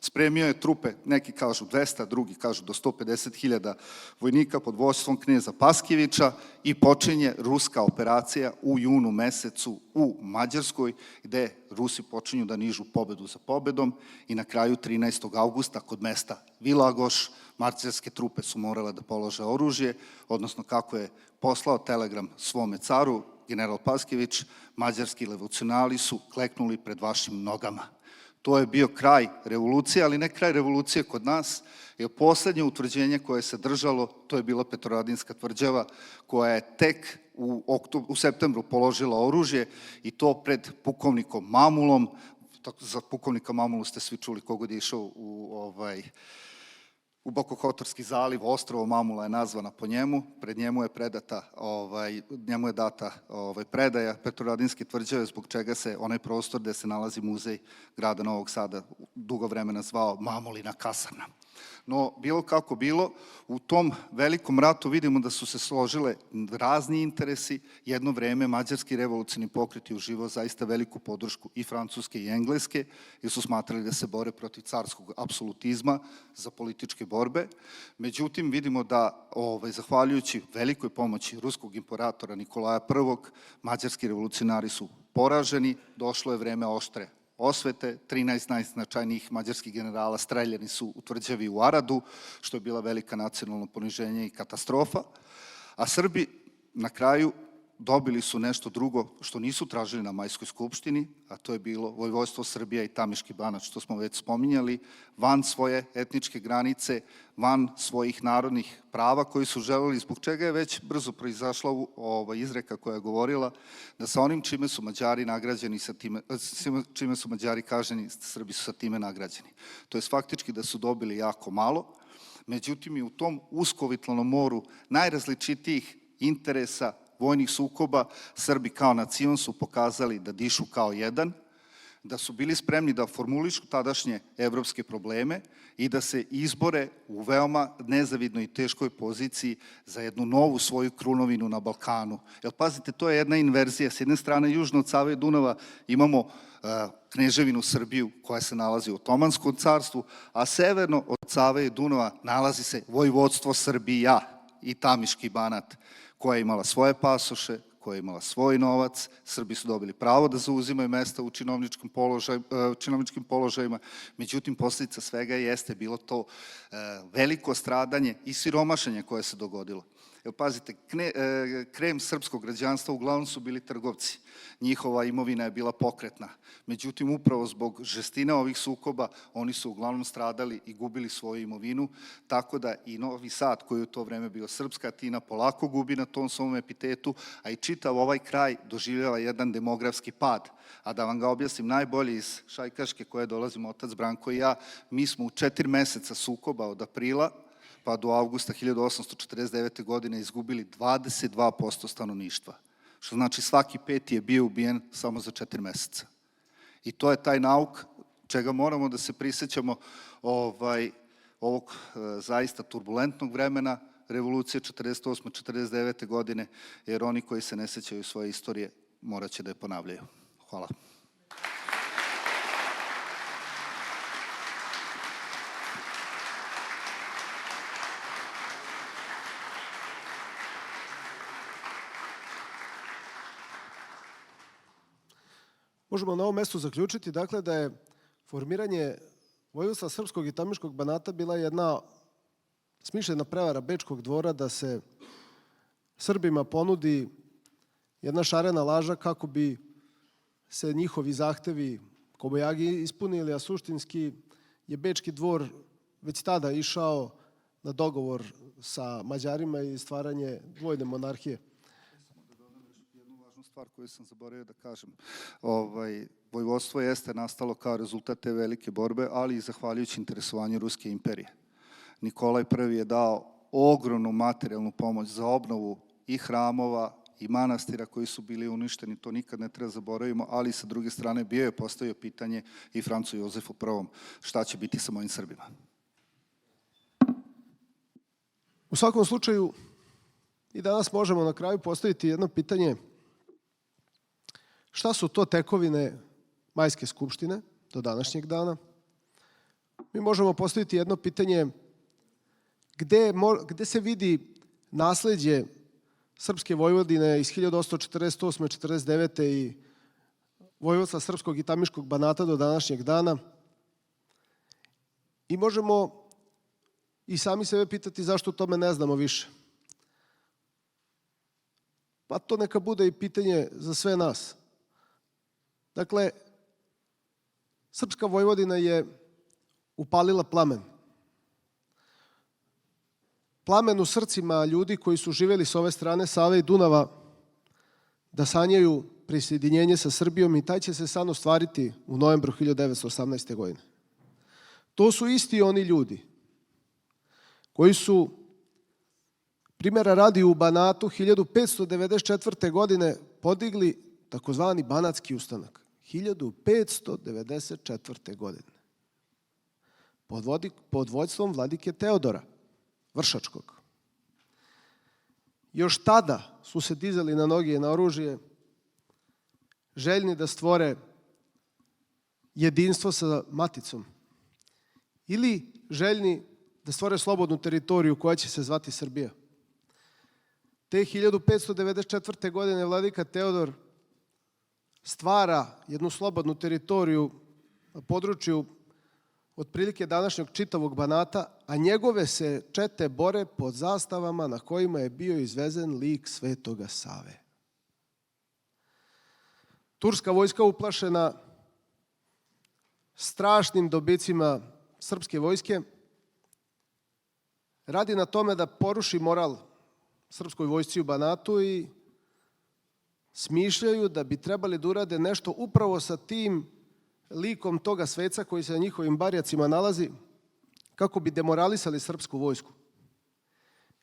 spremio je trupe, neki kažu 200, drugi kažu do 150.000 vojnika pod vođstvom kneza Paskjevića i počinje ruska operacija u junu mesecu u Mađarskoj, gde Rusi počinju da nižu pobedu za pobedom i na kraju 13. augusta kod mesta Vilagoš mađarske trupe su morale da polože oružje, odnosno kako je poslao telegram svome caru, general Paskjević, mađarski revolucionari su kleknuli pred vašim nogama. To je bio kraj revolucije, ali ne kraj revolucije kod nas, jer poslednje utvrđenje koje se držalo, to je bila Petrovaradinska tvrđava, koja je tek u septembru položila oružje i to pred pukovnikom Mamulom. Za pukovnika Mamulu ste svi čuli kogod je išao u Bokokotorski zaliv, ostrvo Mamula je nazvana po njemu, pred njemu je data predaja Petrovaradinske tvrđave, zbog čega se onaj prostor gde se nalazi muzej grada Novog Sada dugo vremena zvao Mamulina kasarna. No, bilo kako bilo, u tom velikom ratu vidimo da su se složile razni interesi. Jedno vreme mađarski revolucionarni pokret je uživao zaista veliku podršku i Francuske i Engleske, jer su smatrali da se bore protiv carskog apsolutizma za političke borbe. Međutim, vidimo da, zahvaljujući velikoj pomoći ruskog imperatora Nikolaja I, mađarski revolucionari su poraženi, došlo je vreme oštre osvete, 13 najznačajnijih mađarskih generala streljani su u tvrđavi u Aradu, što je bila velika nacionalno poniženje i katastrofa, a Srbi na kraju dobili su nešto drugo što nisu tražili na Majskoj skupštini, a to je bilo Vojvodstvo Srbija i Tamiški Banat, što smo već spominjali, van svoje etničke granice, van svojih narodnih prava koji su želeli, zbog čega je već brzo proizašla izreka koja je govorila da sa onim čime su Mađari nagrađeni, čime su Mađari kažnjeni, Srbi su sa time nagrađeni. To je faktički da su dobili jako malo, međutim i u tom uskovitlanom moru najrazličitijih interesa, vojnih sukoba, Srbi kao nacion su pokazali da dišu kao jedan, da su bili spremni da formulišu tadašnje evropske probleme i da se izbore u veoma nezavidnoj i teškoj poziciji za jednu novu svoju krunovinu na Balkanu. Jer pazite, to je jedna inverzija. S jedne strane, južno od Save i Dunava imamo Kneževinu Srbiju koja se nalazi u Otomanskom carstvu, a severno od Save i Dunava nalazi se Vojvodstvo Srbija i Tamiški Banat, koja je imala svoje pasoše, koja je imala svoj novac. Srbi su dobili pravo da zauzimaju mesta u činovničkim položajima, međutim, posljedica svega jeste bilo to veliko stradanje i siromašenje koje se dogodilo. Evo, pazite, krem srpskog građanstva uglavnom su bili trgovci. Njihova imovina je bila pokretna. Međutim, upravo zbog žestine ovih sukoba, oni su uglavnom stradali i gubili svoju imovinu, tako da i Novi Sad, koji je u to vreme bio srpska Atina, polako gubi na tom svom epitetu, a i čitav ovaj kraj doživljava jedan demografski pad. A da vam ga objasnim najbolje iz Šajkaške, koje dolazimo otac Branko i ja, mi smo u 4 meseca sukoba od aprila pa do avgusta 1849. godine izgubili 22% stanovništva. Što znači svaki peti je bio ubijen samo za 4 meseca. I to je taj nauk čega moramo da se prisjećamo ovog zaista turbulentnog vremena, revolucije 48. 49. godine, jer oni koji se ne sećaju svoje istorije morat će da je ponavljaju. Hvala. Možemo na ovom mestu zaključiti, dakle, da je formiranje Vojvodstva Srpskog i Tamiškog Banata bila jedna smišljena prevara Bečkog dvora da se Srbima ponudi jedna šarena laža kako bi se njihovi zahtevi kobajagi ispunili, a suštinski je Bečki dvor već tada išao na dogovor sa Mađarima i stvaranje dvojne monarhije. Jednu važnu stvar koju sam zaboravio da kažem. Vojvodstvo jeste nastalo kao rezultat te velike borbe, ali i zahvaljujući interesovanju Ruske imperije. Nikolaj I je dao ogromnu materijalnu pomoć za obnovu i hramova i manastira koji su bili uništeni, to nikad ne treba zaboravimo, ali sa druge strane bio je postavio pitanje i Francu Jozefu I šta će biti sa mojim Srbima. U svakom slučaju, i danas možemo na kraju postaviti jedno pitanje: šta su to tekovine Majske skupštine do današnjeg dana? Mi možemo postaviti jedno pitanje: gde se vidi nasleđe Srpske Vojvodine iz 1848. 49. i vojvodstva Srpskog i Tamiškog Banata do današnjeg dana? I možemo i sami sebe pitati zašto o tome ne znamo više. Pa to neka bude i pitanje za sve nas. Dakle, Srpska Vojvodina je upalila plamen. Plamen u srcima ljudi koji su živjeli s ove strane Save i Dunava da sanjaju prisjedinjenje sa Srbijom, i taj će se san ostvariti u novembru 1918. godine. To su isti oni ljudi koji su, primjera radi, u Banatu 1594. godine podigli takozvani Banatski ustanak. 1594. godine. Pod vođstvom vladike Teodora Vršačkog. Još tada su se dizali na noge i na oružje, željni da stvore jedinstvo sa maticom ili željni da stvore slobodnu teritoriju koja će se zvati Srbija. Te 1594. godine vladika Teodor stvara jednu slobodnu teritoriju na području otprilike današnjeg čitavog Banata, a njegove se čete bore pod zastavama na kojima je bio izvezen lik Svetoga Save. Turska vojska, uplašena strašnim dobicima srpske vojske, radi na tome da poruši moral srpskoj vojsci u Banatu i smišljaju da bi trebali da urade nešto upravo sa tim likom toga sveca koji se na njihovim barjacima nalazi, kako bi demoralisali srpsku vojsku.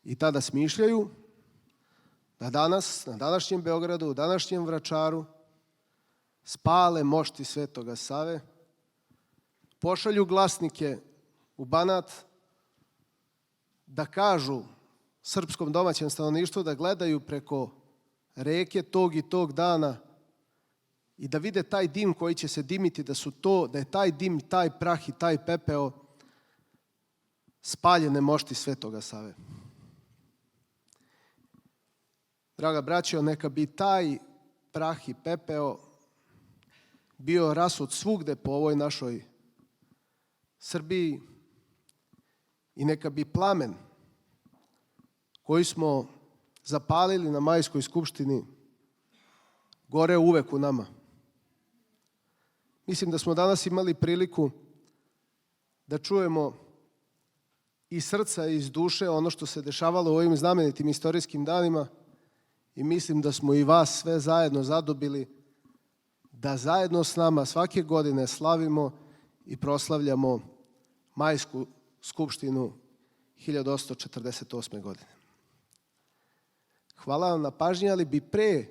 I tada smišljaju da danas, na današnjem Beogradu, u današnjem Vračaru, spale mošti Svetoga Save, pošalju glasnike u Banat da kažu srpskom domaćem stanovništvu da gledaju preko reke tog i tog dana i da vide taj dim koji će se dimiti, da je taj dim, taj prah i taj pepeo spaljene mošti Svetoga Save. Draga braćo, neka bi taj prah i pepeo bio rasut svugde po ovoj našoj Srbiji i neka bi plamen koji smo zapalili na Majskoj skupštini gore uvek u nama. Mislim da smo danas imali priliku da čujemo iz srca i iz duše ono što se dešavalo u ovim znamenitim istorijskim danima i mislim da smo i vas sve zajedno zadobili da zajedno s nama svake godine slavimo i proslavljamo Majsku skupštinu 1848. godine. Hvala vam na pažnji, ali bi pre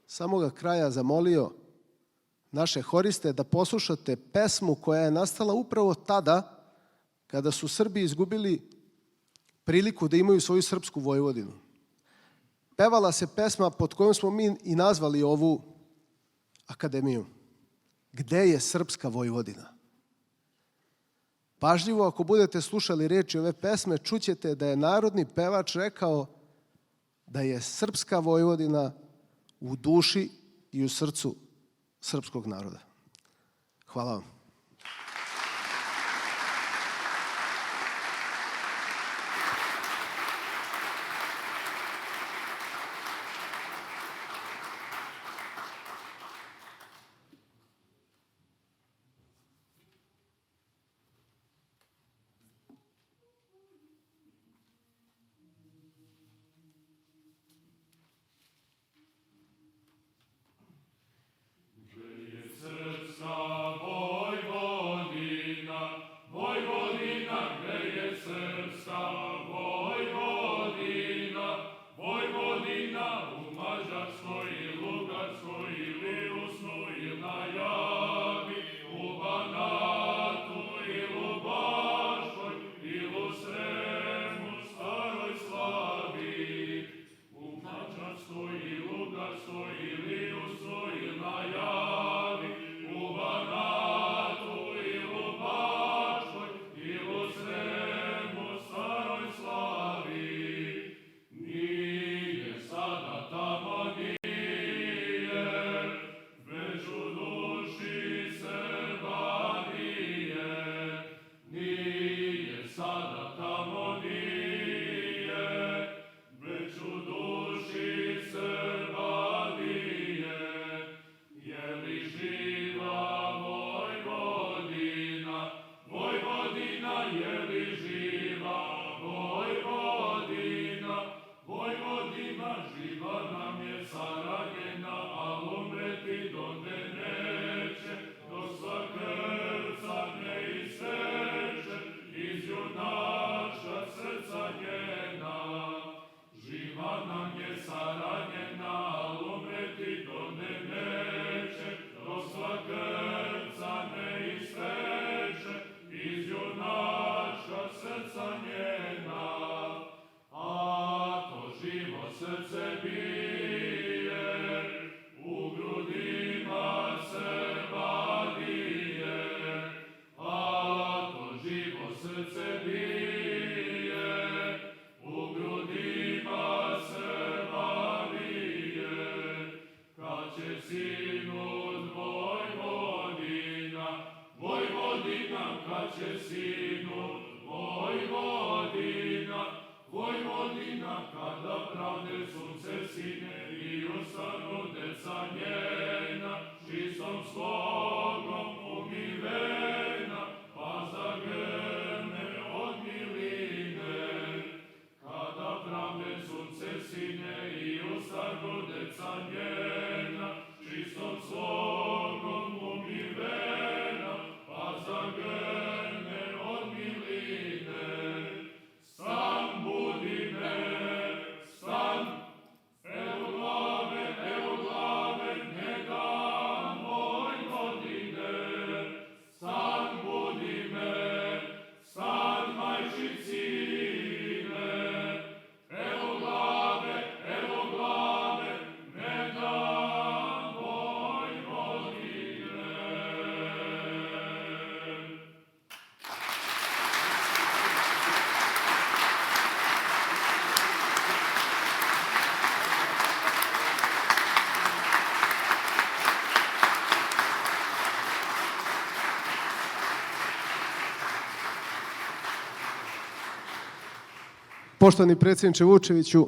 samoga kraja zamolio naše horiste da poslušate pesmu koja je nastala upravo tada kada su Srbi izgubili priliku da imaju svoju srpsku Vojvodinu. Pevala se pesma pod kojom smo mi i nazvali ovu akademiju. Gde je srpska Vojvodina? Pažljivo, ako budete slušali reči ove pesme, čućete da je narodni pevač rekao da je srpska Vojvodina u duši i u srcu srpskog naroda. Hvala vam. Poštovani predsjedniče Vučeviću,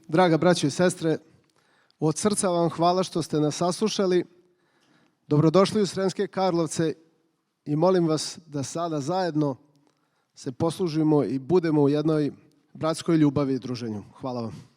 draga braćo i sestre, od srca vam hvala što ste nas saslušali. Dobrodošli u Sremske Karlovce i molim vas da sada zajedno se poslužimo i budemo u jednoj bratskoj ljubavi i druženju. Hvala vam.